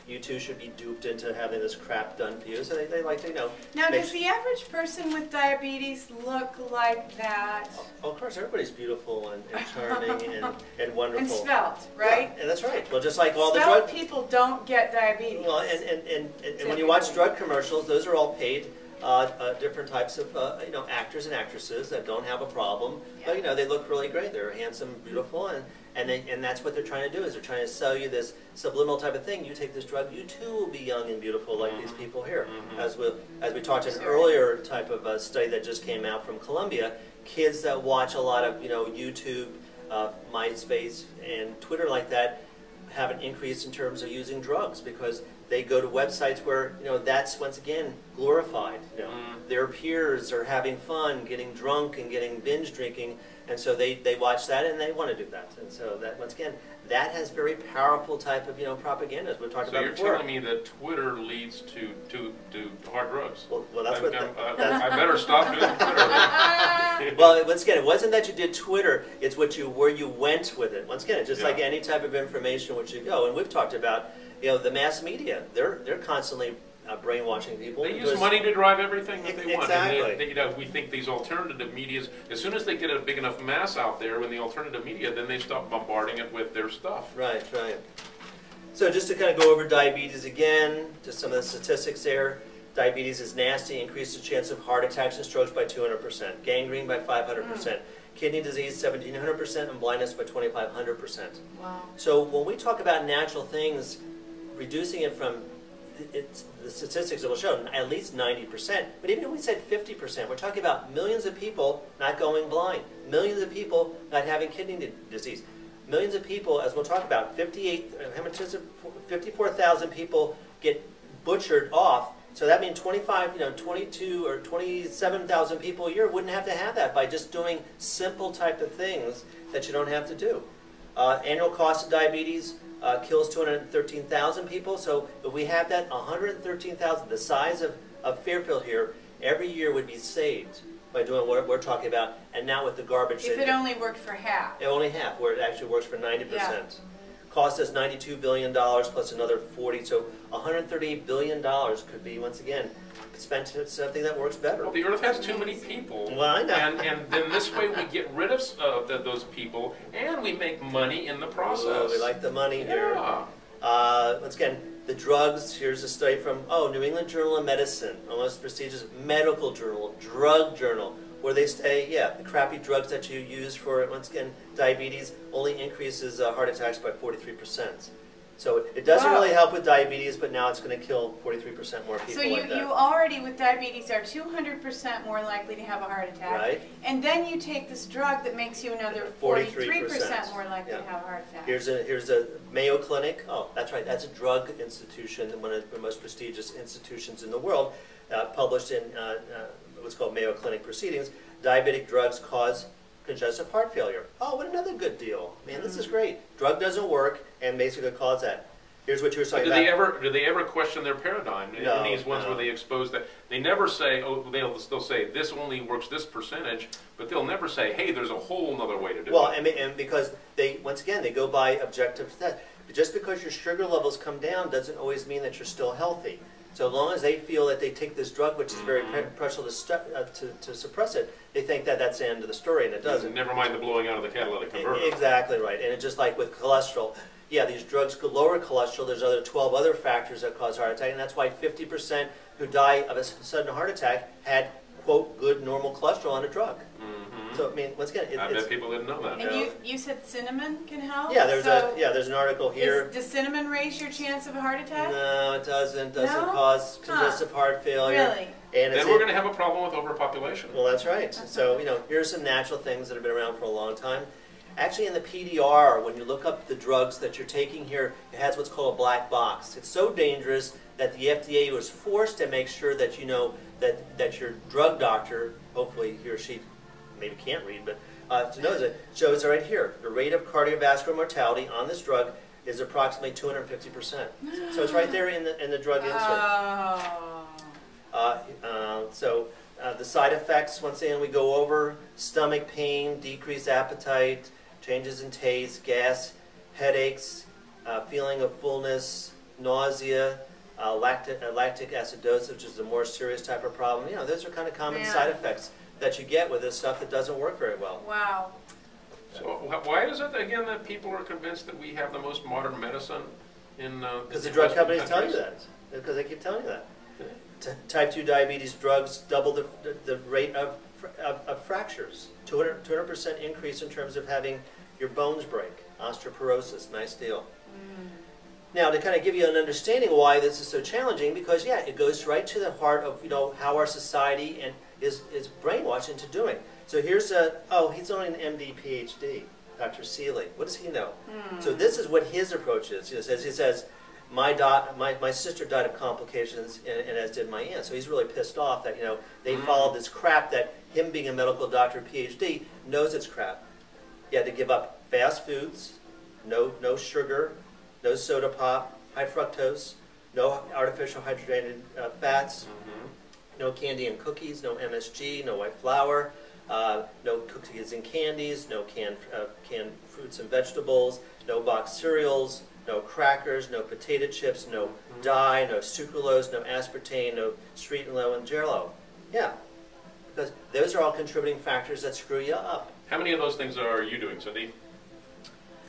you too should be duped into having this crap done for you. So they like to, Now, does the average person with diabetes look like that? Oh, of course, everybody's beautiful and charming and wonderful. And svelte, right? Yeah, and that's right. Well, just like all the drug people don't get diabetes. Well, and when you watch drug commercials, those are all paid. Different types of actors and actresses that don't have a problem, but they look really great. They're handsome, beautiful, and that's what they're trying to do. Is they're trying to sell you this subliminal type of thing. You take this drug, you too will be young and beautiful like these people here. As we talked in an earlier type of study that just came out from Columbia, kids that watch a lot of YouTube, MySpace, and Twitter like that have an increase in terms of using drugs because they go to websites where that's once again glorified. Their peers are having fun, getting drunk and getting binge drinking, and so they watch that and they want to do that. And so that once again, that has very powerful type of propaganda as we talked about before. So you're telling me that Twitter leads to hard drugs? Well, that's what. I better stop doing Twitter. Well, once again, it wasn't that you did Twitter; it's where you went with it. Once again, it's just like any type of information which you go. And we've talked about the mass media. They're constantly brainwashing people. They use money to drive everything that they want. Exactly. And we think these alternative medias, as soon as they get a big enough mass out there in the alternative media, then they stop bombarding it with their stuff. Right. So just to kind of go over diabetes again, just some of the statistics there. Diabetes is nasty, increases the chance of heart attacks and strokes by 200%, gangrene by 500%, kidney disease 1,700%, and blindness by 2,500%. Wow. So when we talk about natural things, reducing it from the statistics that will show at least 90%, but even if we said 50%, we're talking about millions of people not going blind, millions of people not having kidney disease, millions of people, as we'll talk about, 54,000 people get butchered off. So that means 22 or 27,000 people a year wouldn't have to have that by just doing simple type of things that you don't have to do. Annual cost of diabetes kills 213,000 people. So if we have that, 113,000, the size of Fairfield here, every year would be saved by doing what we're talking about, and now with the garbage. If it only worked for half. Only half, where it actually works for 90%. cost us $92 billion plus another 40, so $138 billion could be, once again, spent to something that works better. Well, the Earth has too many people. Well, I know. And then this way we get rid of those people, and we make money in the process. Oh, we like the money here. Yeah. Once again, the drugs, here's a study from, New England Journal of Medicine, almost prestigious medical journal, drug journal, where they say, the crappy drugs that you use for, once again, diabetes only increases heart attacks by 43%. So it doesn't really help with diabetes, but now it's going to kill 43% more people. So you already, with diabetes, are 200% more likely to have a heart attack. Right. And then you take this drug that makes you another 43% more likely to have a heart attack. Here's a Mayo Clinic. Oh, that's right. That's a drug institution, one of the most prestigious institutions in the world, published in what's called Mayo Clinic Proceedings. Diabetic drugs cause congestive heart failure. Oh, what another good deal. Man, this is great. Drug doesn't work and basically cause that. Here's what you were talking about. Do they ever question their paradigm in these ones where they expose that? They never say, they'll say this only works this percentage, but they'll never say, hey, there's a whole other way to do it. Well, and because once again, they go by objective tests. Just because your sugar levels come down doesn't always mean that you're still healthy. So long as they feel that they take this drug, which is very pressure to suppress it, they think that that's the end of the story, and it doesn't. Never mind the blowing out of the catalytic converter. Exactly right. And it's just like with cholesterol. Yeah, these drugs could lower cholesterol. There's 12 other factors that cause heart attack, and that's why 50% who die of a sudden heart attack had, quote, good normal cholesterol on a drug. So, I mean, once again, I bet people didn't know that. And you said cinnamon can help? Yeah, there's an article here. Does cinnamon raise your chance of a heart attack? No, it doesn't. Doesn't cause congestive heart failure. Really? And then we're going to have a problem with overpopulation. Well, that's right. So, here's some natural things that have been around for a long time. Actually, in the PDR, when you look up the drugs that you're taking here, it has what's called a black box. It's so dangerous that the FDA was forced to make sure that you know that your drug doctor, hopefully he or she maybe can't read, but knows it, shows it right here. The rate of cardiovascular mortality on this drug is approximately 250%. So it's right there in the drug insert. So the side effects, once again, we go over: stomach pain, decreased appetite, changes in taste, gas, headaches, feeling of fullness, nausea, lactic acidosis, which is the more serious type of problem. Those are kind of common side effects that you get with this stuff that doesn't work very well. Wow. So why is it, again, that people are convinced that we have the most modern medicine in because the drug companies tell you that. Because they keep telling you that. Type 2 diabetes drugs double the rate of fractures. 200% increase in terms of having your bones break. Osteoporosis, nice deal. Now, to kind of give you an understanding why this is so challenging, because it goes right to the heart of how our society is brainwashed into doing. So here's he's only an MD PhD, Dr. Seeley. What does he know? So this is what his approach is. He says, my sister died of complications, and as did my aunt. So he's really pissed off that they followed this crap that him being a medical doctor PhD knows it's crap. He had to give up fast foods, no sugar, no soda pop, high fructose, no artificial hydrogenated fats, no candy and cookies, no MSG, no white flour, no cookies and candies, no canned fruits and vegetables, no boxed cereals, no crackers, no potato chips, no dye, no sucralose, no aspartame, no sweet and low and jello. Yeah, because those are all contributing factors that screw you up. How many of those things are you doing, Cindy?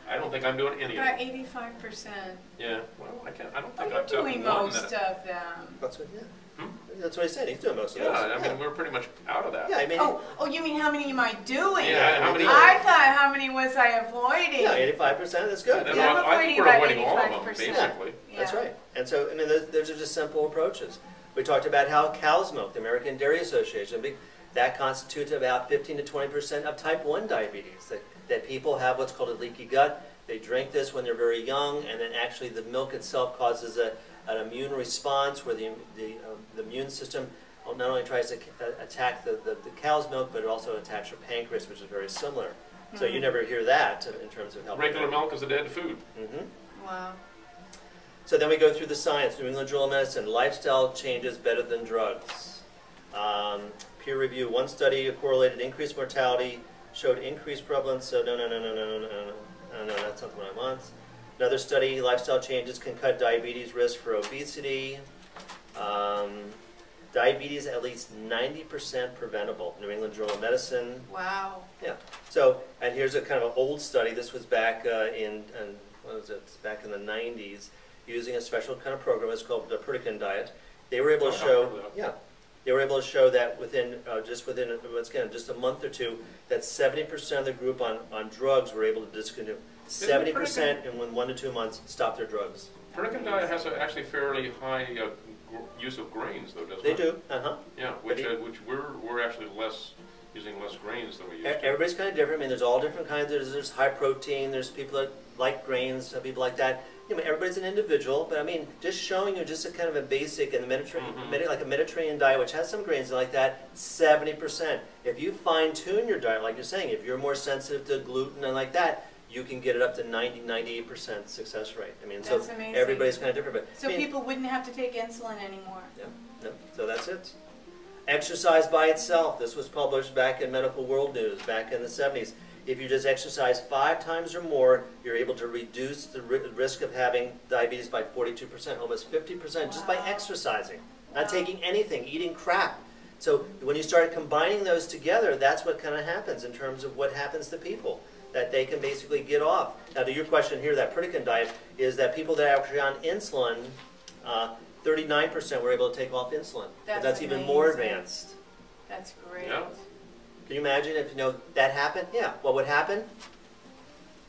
I don't think I'm doing any of them. About 85%. Yeah, well, I don't think I'm doing most of them. That's what, That's what he said. He's doing most of those. Yeah, I mean, we're pretty much out of that. Yeah, I mean. Oh, you mean how many am I doing? Yeah, how many? I thought how many was I avoiding? Yeah, 85%. That's good. Yeah, I think we're avoiding all of them, basically. Yeah. That's right. And so, I mean, those are just simple approaches. We talked about how cow's milk, the American Dairy Association, that constitutes about 15 to 20% of type 1 diabetes. That people have what's called a leaky gut. They drink this when they're very young, and then actually the milk itself causes an immune response where the immune system not only tries to attack the cow's milk, but it also attacks your pancreas, which is very similar. So you never hear that in terms of helping. Regular milk is a dead food. Wow. So then we go through the science. New England Journal of Medicine, lifestyle changes better than drugs. Peer review, one study correlated increased mortality, showed increased prevalence. So no, that's not what I want. Another study, lifestyle changes can cut diabetes risk for obesity. Diabetes at least 90% preventable. New England Journal of Medicine. Wow. Yeah. So, and here's a kind of an old study. This was back what was it? Back in the 90s, using a special kind of program. It's called the Perdican diet. They were able to show, they were able to show that within just a month or two, that 70% of the group on drugs were able to discontinue. 70% in 1 to 2 months stopped their drugs. Perdican diet has actually fairly high use of grains, though, doesn't They it? do. Yeah, which we're actually using less grains than we used to. Everybody's kind of different. I mean, there's all different kinds. There's high protein. There's people that like grains. People like that. You know, everybody's an individual. But I mean, just showing you just a kind of a basic in the Mediterranean, like a Mediterranean diet, which has some grains like that, 70%. If you fine tune your diet, like you're saying, if you're more sensitive to gluten and like that, you can get it up to 98% success rate. I mean, that's so amazing. Everybody's kind of different. But so people wouldn't have to take insulin anymore. Yeah. So that's it. Exercise by itself. This was published back in Medical World News back in the 70s. If you just exercise 5 times or more, you're able to reduce the risk of having diabetes by 42%, almost 50%, just by exercising, not taking anything, eating crap. So when you start combining those together, that's what kind of happens in terms of what happens to people, that they can basically get off. Now, to your question here, that Perdican diet is that people that are actually on insulin, 39% were able to take off insulin. That's even more advanced. That's great. Yeah. Can you imagine if that happened? Yeah. What would happen?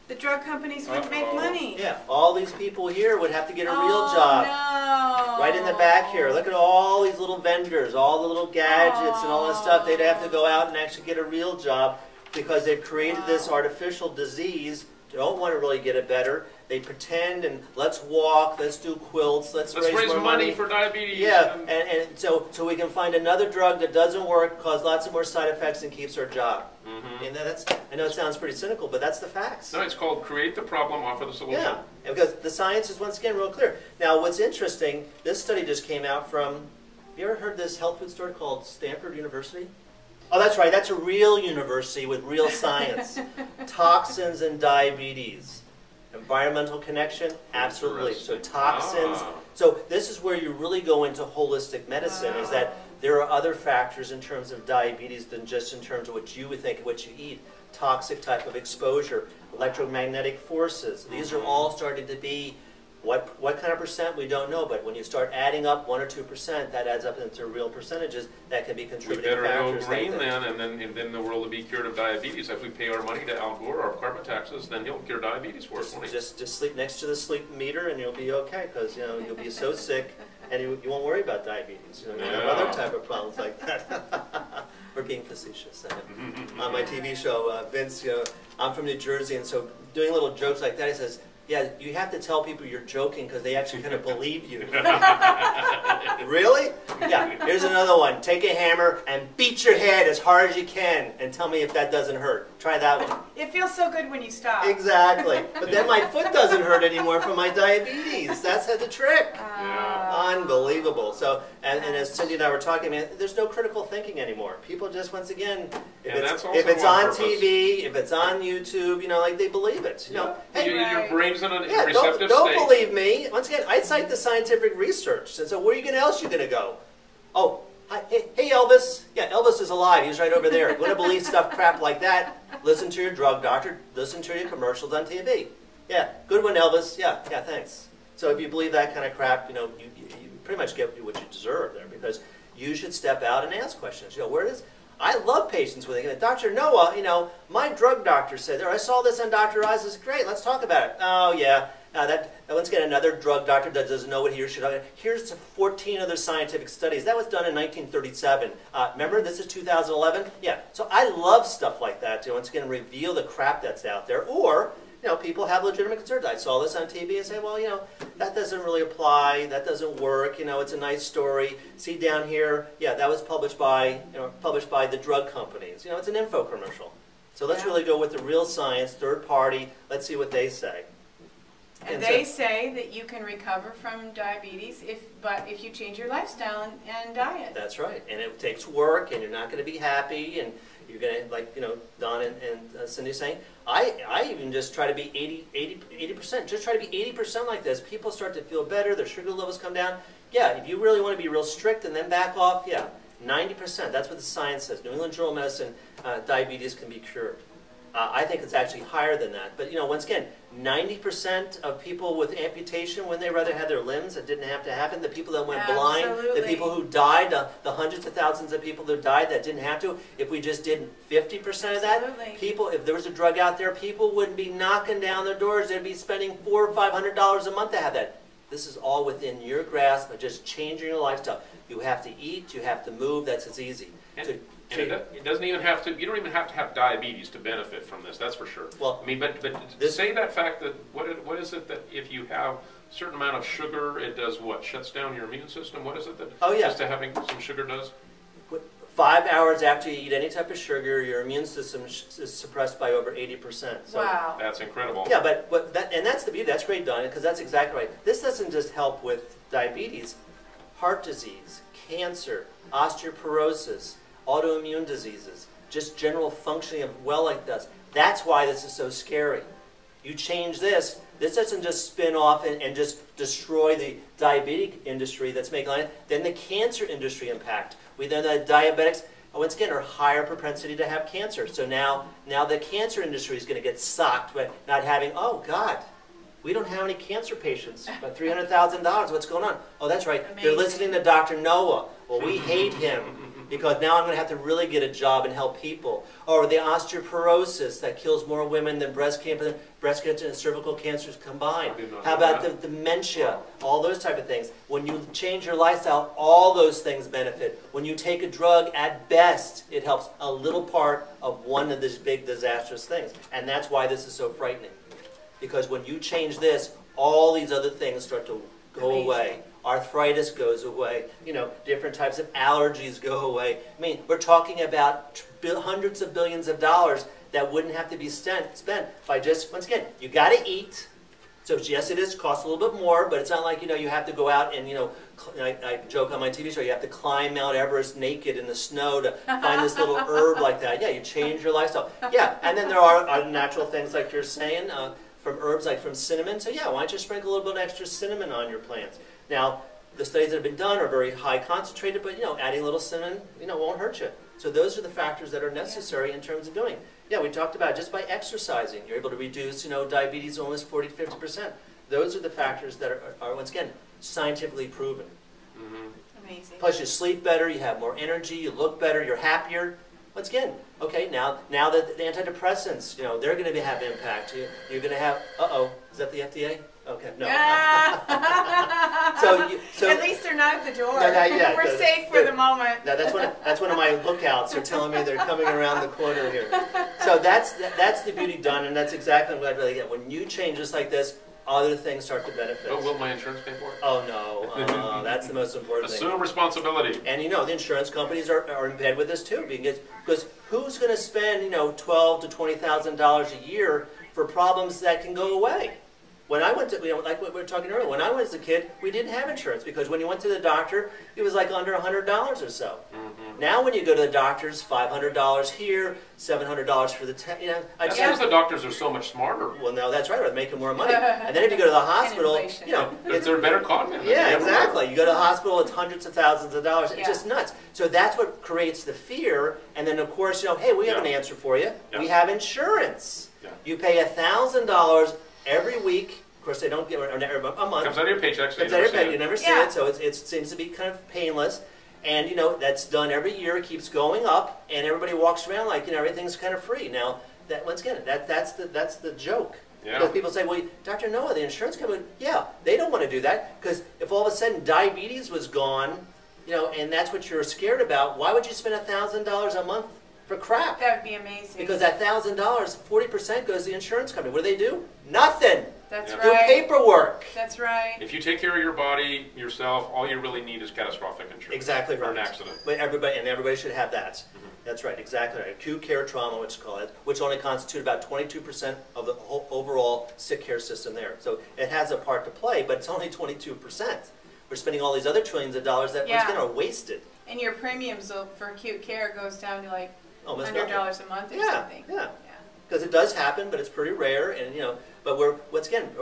The drug companies wouldn't make money. Yeah. All these people here would have to get a real job. No. Right in the back here. Look at all these little vendors, all the little gadgets and all this stuff. They'd have to go out and actually get a real job because they've created this artificial disease. Don't want to really get it better. They pretend and let's walk, let's do quilts, let's raise more money for diabetes. Yeah, and so we can find another drug that doesn't work, cause lots of more side effects, and keeps our job. And I know it sounds pretty cynical, but that's the facts. No, it's called create the problem, offer the solution. Yeah, and because the science is once again real clear. Now, what's interesting, this study just came out from. Have you ever heard this health food story called Stanford University? Oh, that's right. That's a real university with real science. Toxins and diabetes. Environmental connection? Absolutely. So toxins. So this is where you really go into holistic medicine, is that there are other factors in terms of diabetes than just in terms of what you would think of what you eat. Toxic type of exposure, electromagnetic forces. These are all starting to be, what kind of percent, we don't know, but when you start adding up 1 or 2%, that adds up into real percentages that can be contributing factors. We better go green then, and then the world will be cured of diabetes. If we pay our money to Al Gore, our carbon taxes, then he'll cure diabetes for us, won't he? Just sleep next to the sleep meter and you'll be okay, because you'll be so sick and you won't worry about diabetes. You have other type of problems like that. We're being facetious. On my TV show, Vince, I'm from New Jersey, and so doing little jokes like that, he says, yeah, you have to tell people you're joking because they actually kind of believe you. Really? Yeah, here's another one. Take a hammer and beat your head as hard as you can and tell me if that doesn't hurt. Try that one. It feels so good when you stop. Exactly. But then my foot doesn't hurt anymore from my diabetes. That's the trick. Unbelievable. So, and as Cindy and I were talking, man, there's no critical thinking anymore. People just, once again, if it's on TV, if it's on YouTube, like they believe it. Hey, your brain's in a receptive don't state. believe me. Once again, I cite the scientific research. And so where else are you going to go? Oh, hey Elvis. Yeah, Elvis is alive. He's right over there. If you want to believe stuff crap like that, listen to your drug doctor. Listen to your commercials on TV. Yeah, good one, Elvis. Yeah, thanks. So if you believe that kind of crap, you pretty much get what you deserve there, because you should step out and ask questions. Where it is. I love patients with it. Dr. Noah, my drug doctor said, I saw this on Dr. Oz. It's great. Let's talk about it. Oh, yeah. Let's get another drug doctor that doesn't know what he or she does. Here's 14 other scientific studies. That was done in 1937. Remember, this is 2011? Yeah. So I love stuff like that to, once again, reveal the crap that's out there. Or, people have legitimate concerns. I saw this on TV and say, well, that doesn't really apply. That doesn't work. It's a nice story. See down here, yeah, that was published by the drug companies. It's an info commercial. So let's really go with the real science, third party. Let's see what they say. And they say that you can recover from diabetes if you change your lifestyle and diet. That's right. And it takes work, and you're not going to be happy, and You're going to, like, Don and Cindy saying, I even just try to be 80%. Just try to be 80% like this. People start to feel better. Their sugar levels come down. Yeah, if you really want to be real strict and then back off, yeah, 90%. That's what the science says. New England Journal of Medicine, diabetes can be cured. I think it's actually higher than that. But, once again, 90% of people with amputation, when they rather had their limbs, it didn't have to happen. The people that went blind, the people who died, the hundreds of thousands of people who died that didn't have to, if we just did 50% of that, people, if there was a drug out there, people wouldn't be knocking down their doors. They'd be spending $400 or $500 a month to have that. This is all within your grasp of just changing your lifestyle. You have to eat, you have to move, that's as easy. And it doesn't even have to. You don't even have to have diabetes to benefit from this. That's for sure. Well, I mean, but say that fact that what is it that if you have a certain amount of sugar, it does what? Shuts down your immune system. What is it that just having some sugar does? 5 hours after you eat any type of sugar, your immune system is suppressed by over 80%. So, wow, that's incredible. Yeah, but that's the beauty. That's great, Don, because that's exactly right. This doesn't just help with diabetes, heart disease, cancer, osteoporosis, autoimmune diseases, just general functioning of well like this. That's why this is so scary. You change this, this doesn't just spin off and just destroy the diabetic industry that's making money, then the cancer industry impact. We then the diabetics, once again, are higher propensity to have cancer. So now the cancer industry is going to get socked by not having, oh God, we don't have any cancer patients, but $300,000, what's going on? Oh, that's right, amazing. They're listening to Dr. Noah. Well, we hate him. Because now I'm going to have to really get a job and help people. Or the osteoporosis that kills more women than breast cancer and cervical cancers combined. How about the dementia? All those type of things. When you change your lifestyle, all those things benefit. When you take a drug, at best, it helps a little part of one of these big disastrous things. And that's why this is so frightening. Because when you change this, all these other things start to go away. Arthritis goes away, different types of allergies go away. I mean, we're talking about hundreds of billions of dollars that wouldn't have to be spent by just, once again, you got to eat. So yes, it costs a little bit more, but it's not like, you have to go out and, I joke on my TV show, you have to climb Mount Everest naked in the snow to find this little herb like that. Yeah, you change your lifestyle. Yeah, and then there are natural things like you're saying, from herbs like from cinnamon. So yeah, why don't you sprinkle a little bit extra cinnamon on your plants? Now, the studies that have been done are very high concentrated, but adding a little cinnamon, won't hurt you. So those are the factors that are necessary in terms of doing. Yeah, we talked about just by exercising, you're able to reduce, diabetes almost 40 to 50%. Those are the factors that are once again scientifically proven. Mm-hmm. Amazing. Plus, you sleep better, you have more energy, you look better, you're happier. Once again, okay, now that the antidepressants, they're going to have impact. You're going to have, is that the FDA? Okay, no. so at least they're not at the door. No, not yet. We're safe for the moment. No, that's one of my lookouts. They're telling me they're coming around the corner here. So that's the beauty done, and that's exactly what I really get. When you change just like this, other things start to benefit. But will my insurance pay for it? Oh no, that's the most important thing. Assume responsibility. And the insurance companies are in bed with this too, because who's going to spend $12,000 to $20,000 a year for problems that can go away? When I went to, like what we were talking earlier, when I was a kid, we didn't have insurance because when you went to the doctor, it was like under $100 or so. Mm-hmm. Now when you go to the doctors, $500 here, $700 for the test. That's because the doctors are so much smarter. Well, no, that's right. They're making more money. And then if you go to the hospital, they're better cognitive. Yeah, exactly. You go to the hospital, it's hundreds of thousands of dollars. It's just nuts. So that's what creates the fear. And then of course, hey, we have an answer for you. We have insurance. Yeah. You pay $1,000 every week. Of course, they don't get a month. Comes out of your paycheck, so you never see it. So it seems to be kind of painless. And that's done every year. It keeps going up, and everybody walks around like everything's kind of free. Now, that once again, that's the joke. Yeah. Because people say, well, Dr. Noah, the insurance company, they don't want to do that because if all of a sudden diabetes was gone, and that's what you're scared about, why would you spend $1,000 a month for crap? That would be amazing. Because that $1,000, 40% goes to the insurance company. What do? Nothing. That's right. Do paperwork. That's right. If you take care of your body yourself, all you really need is catastrophic insurance. Exactly right. For an accident. But everybody should have that. Mm-hmm. That's right. Exactly right. Acute care trauma, which is called it, which only constitute about 22% of the whole overall sick care system there. So it has a part to play, but it's only 22%. We're spending all these other trillions of dollars that once again are wasted. And your premiums for acute care goes down to like almost $100 nothing. a month or Yeah, something. yeah. Because it does happen, but it's pretty rare, and but we're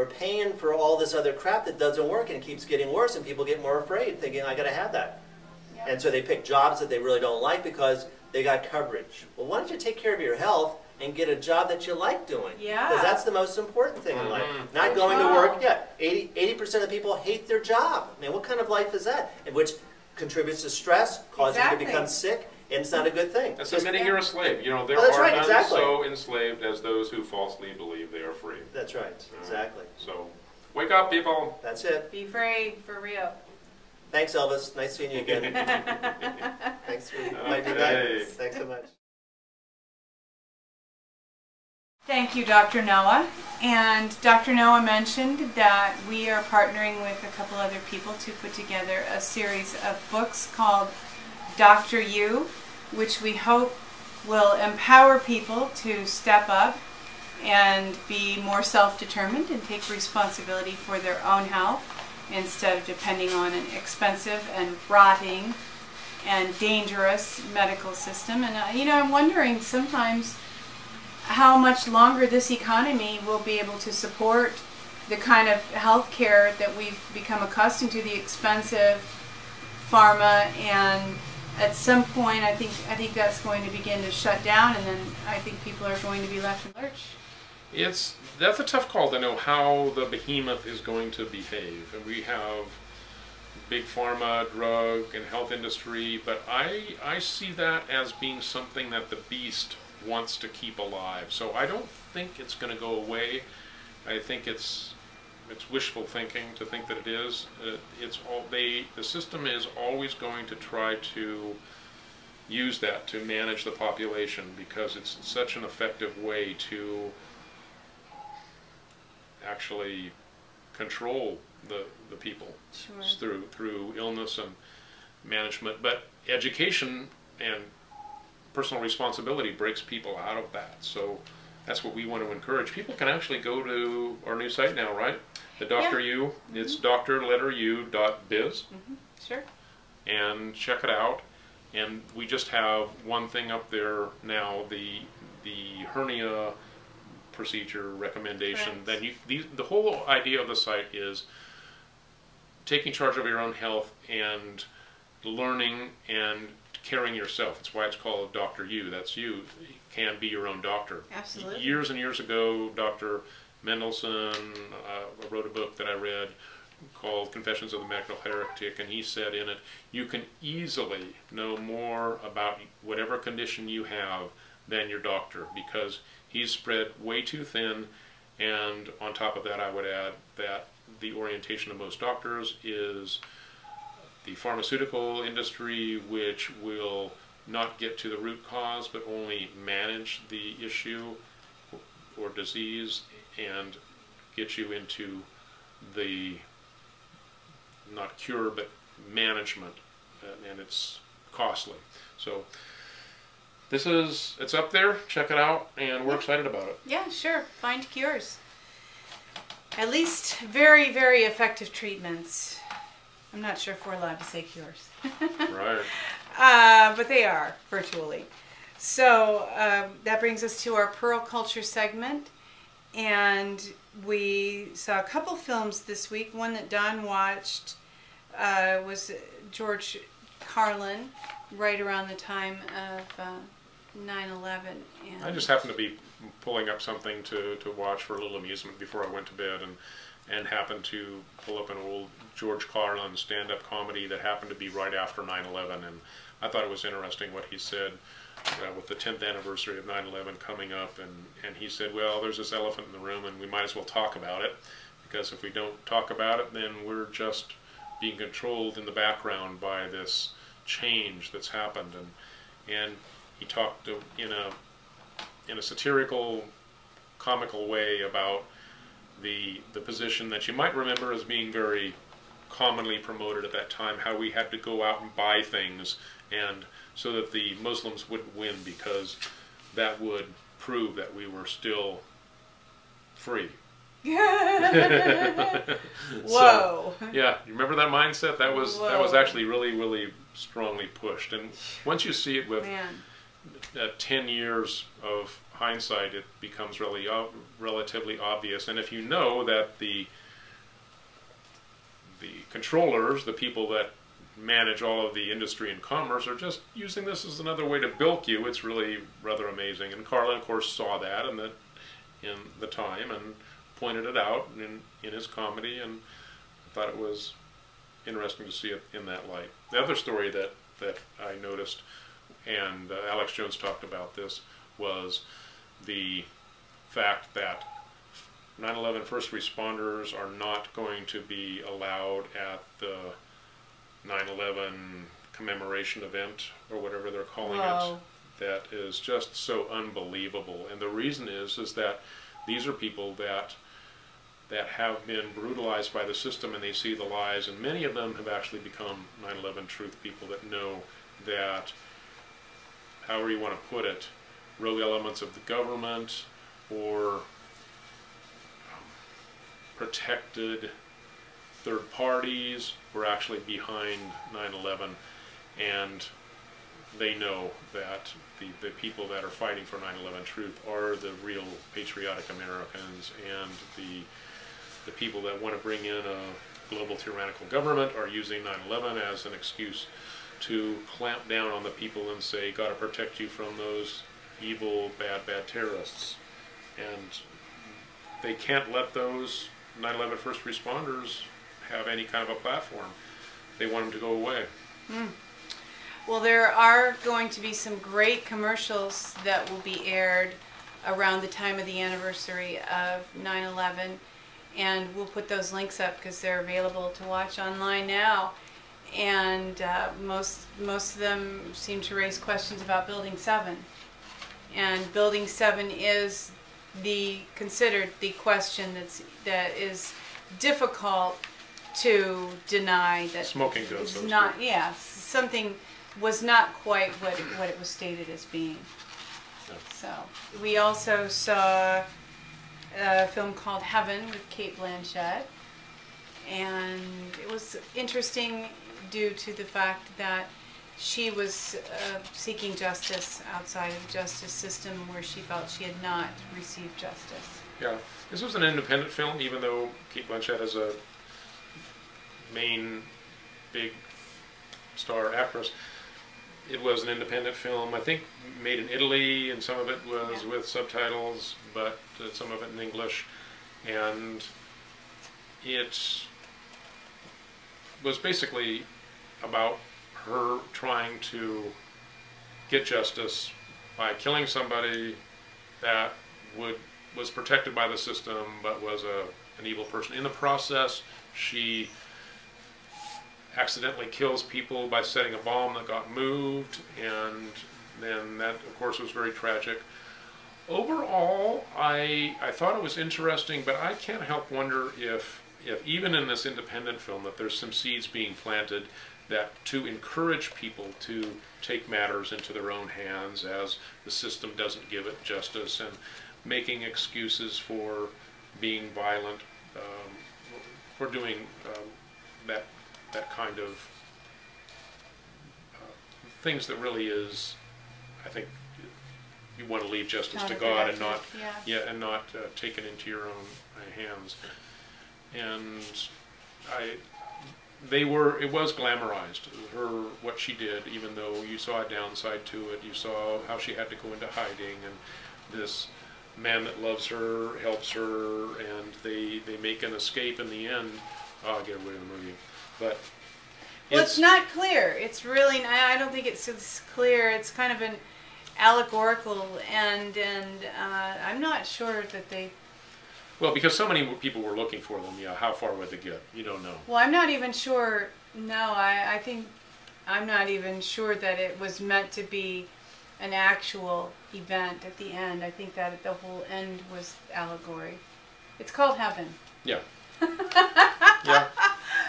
paying for all this other crap that doesn't work, and it keeps getting worse, and people get more afraid, thinking I got to have that, and so they pick jobs that they really don't like because they got coverage. Well, why don't you take care of your health and get a job that you like doing? Yeah. Because that's the most important thing in life. Not going to work. Yeah, 80% of people hate their job. I mean, what kind of life is that? And which contributes to stress, causes you to become sick. And it's not a good thing. That's admitting you're a slave. There that's are right, none exactly. so enslaved as those who falsely believe they are free. That's right, exactly. So, wake up, people. That's it. Be free, for real. Thanks, Elvis. Nice seeing you again. Thanks for inviting me back. Thanks so much. Thank you, Dr. Noah. And Dr. Noah mentioned that we are partnering with a couple other people to put together a series of books called Dr. You, which we hope will empower people to step up and be more self-determined and take responsibility for their own health instead of depending on an expensive and rotting and dangerous medical system. And I'm wondering sometimes how much longer this economy will be able to support the kind of health care that we've become accustomed to, the expensive pharma, and at some point I think that's going to begin to shut down, and then I think people are going to be left in the lurch. That's a tough call to know how the behemoth is going to behave. And we have big pharma, drug, and health industry, but I see that as being something that the beast wants to keep alive. So I don't think it's going to go away. I think it's wishful thinking to think that it is. The system is always going to try to use that to manage the population because it's such an effective way to actually control the people. Sure. through illness and management. But education and personal responsibility breaks people out of that. So that's what we want to encourage. People can actually go to our new site now, right? The Dr. You. It's drletteru.biz. Sure. And check it out. And we just have one thing up there now, the hernia procedure recommendation. Then the whole idea of the site is taking charge of your own health and learning and caring yourself. That's why it's called Dr. You. That's you. You can be your own doctor. Absolutely. Years and years ago, Dr. Mendelsohn wrote a book that I read called Confessions of the Medical Heretic, and he said in it, you can easily know more about whatever condition you have than your doctor, because he's spread way too thin. And on top of that, I would add that the orientation of most doctors is the pharmaceutical industry, which will not get to the root cause but only manage the issue or disease and get you into the not cure but management, and it's costly. So it's up there, check it out, and we're excited about it. Yeah, sure. Find cures. At least very, very effective treatments. I'm not sure if we're allowed to say cures. Right. But they are, virtually. So that brings us to our Pearl Culture segment. And we saw a couple films this week. One that Don watched was George Carlin, right around the time of 9/11. And I just happened to be pulling up something to watch for a little amusement before I went to bed, and happened to pull up an old George Carlin stand-up comedy that happened to be right after 9/11, and I thought it was interesting what he said with the 10th anniversary of 9/11 coming up, and he said, well, there's this elephant in the room and we might as well talk about it, because if we don't talk about it, then we're just being controlled in the background by this change that's happened. And he talked in a satirical, comical way about the position that you might remember as being very commonly promoted at that time, how we had to go out and buy things, and so that the Muslims wouldn't win, because that would prove that we were still free. Whoa. So, yeah, you remember that mindset? That was actually really, really strongly pushed. And once you see it with 10 years of hindsight, it becomes really relatively obvious. And if you know that the controllers, the people that manage all of the industry and commerce, are just using this as another way to bilk you, it's really rather amazing. And Carlin, of course, saw that in the time and pointed it out in his comedy, and I thought it was interesting to see it in that light. The other story that I noticed, and Alex Jones talked about this, was the fact that 9/11 first responders are not going to be allowed at the 9/11 commemoration event, or whatever they're calling it. That is just so unbelievable. And the reason is that these are people that have been brutalized by the system, and they see the lies, and many of them have actually become 9/11 truth people that know that, however you want to put it, rogue elements of the government or protected third parties were actually behind 9/11, and they know that the people that are fighting for 9/11 truth are the real patriotic Americans, and the people that want to bring in a global tyrannical government are using 9/11 as an excuse to clamp down on the people and say, gotta protect you from those evil, bad terrorists. And they can't let those 9/11 first responders have any kind of a platform. They want them to go away. Well, there are going to be some great commercials that will be aired around the time of the anniversary of 9/11, and we'll put those links up because they're available to watch online now. And most of them seem to raise questions about Building 7. And Building 7 is considered the question that is difficult to deny, that smoking gun, is not, yeah, something was not quite what it was stated as being. Yeah. So we also saw a film called Heaven with Cate Blanchett, and it was interesting due to the fact that she was seeking justice outside of the justice system where she felt she had not received justice. Yeah, this was an independent film, even though Cate Blanchett is a main big star actress. It was an independent film, I think made in Italy, and some of it was with subtitles, but some of it in English. And it was basically about her trying to get justice by killing somebody that was protected by the system but was an evil person. In the process, she accidentally kills people by setting a bomb that got moved, and then that, of course, was very tragic. Overall, I thought it was interesting, but I can't help wonder if even in this independent film that there's some seeds being planted that to encourage people to take matters into their own hands as the system doesn't give it justice, and making excuses for being violent, for doing that kind of things that really is, I think, you want to leave justice to God and not, take it into your own hands. And it was glamorized, what she did, even though you saw a downside to it. You saw how she had to go into hiding, and this man that loves her helps her, and they make an escape in the end. I'll get away with the movie. But it's not clear. It's really, I don't think it's clear. It's kind of an allegorical, and I'm not sure that they... Well, because so many people were looking for them, how far would they get? You don't know. Well, I'm not even sure, no, I think I'm not even sure that it was meant to be an actual event at the end. I think that the whole end was allegory. It's called Heaven. Yeah. Yeah.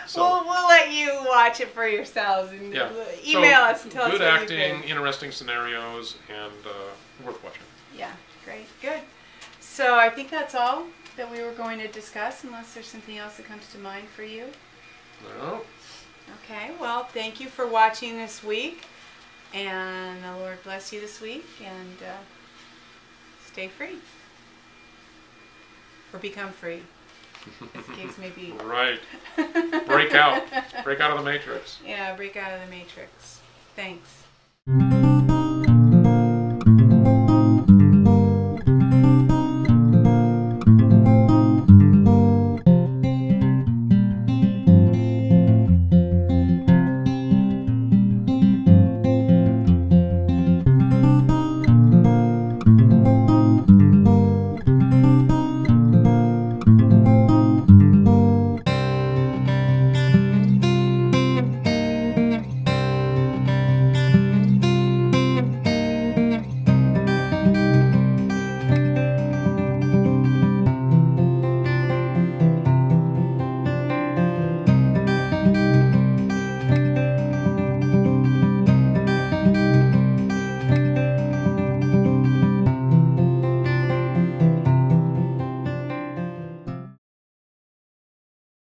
So, we'll let you watch it for yourselves and email us and tell us what you think. Good acting, interesting scenarios, and worth watching. Yeah, great, good. So I think that's all that we were going to discuss, unless there's something else that comes to mind for you. No. Okay, well, thank you for watching this week. And the Lord bless you this week, and stay free. Or become free, as the case may be. Right. Break out. Break out of the matrix. Yeah, break out of the matrix. Thanks.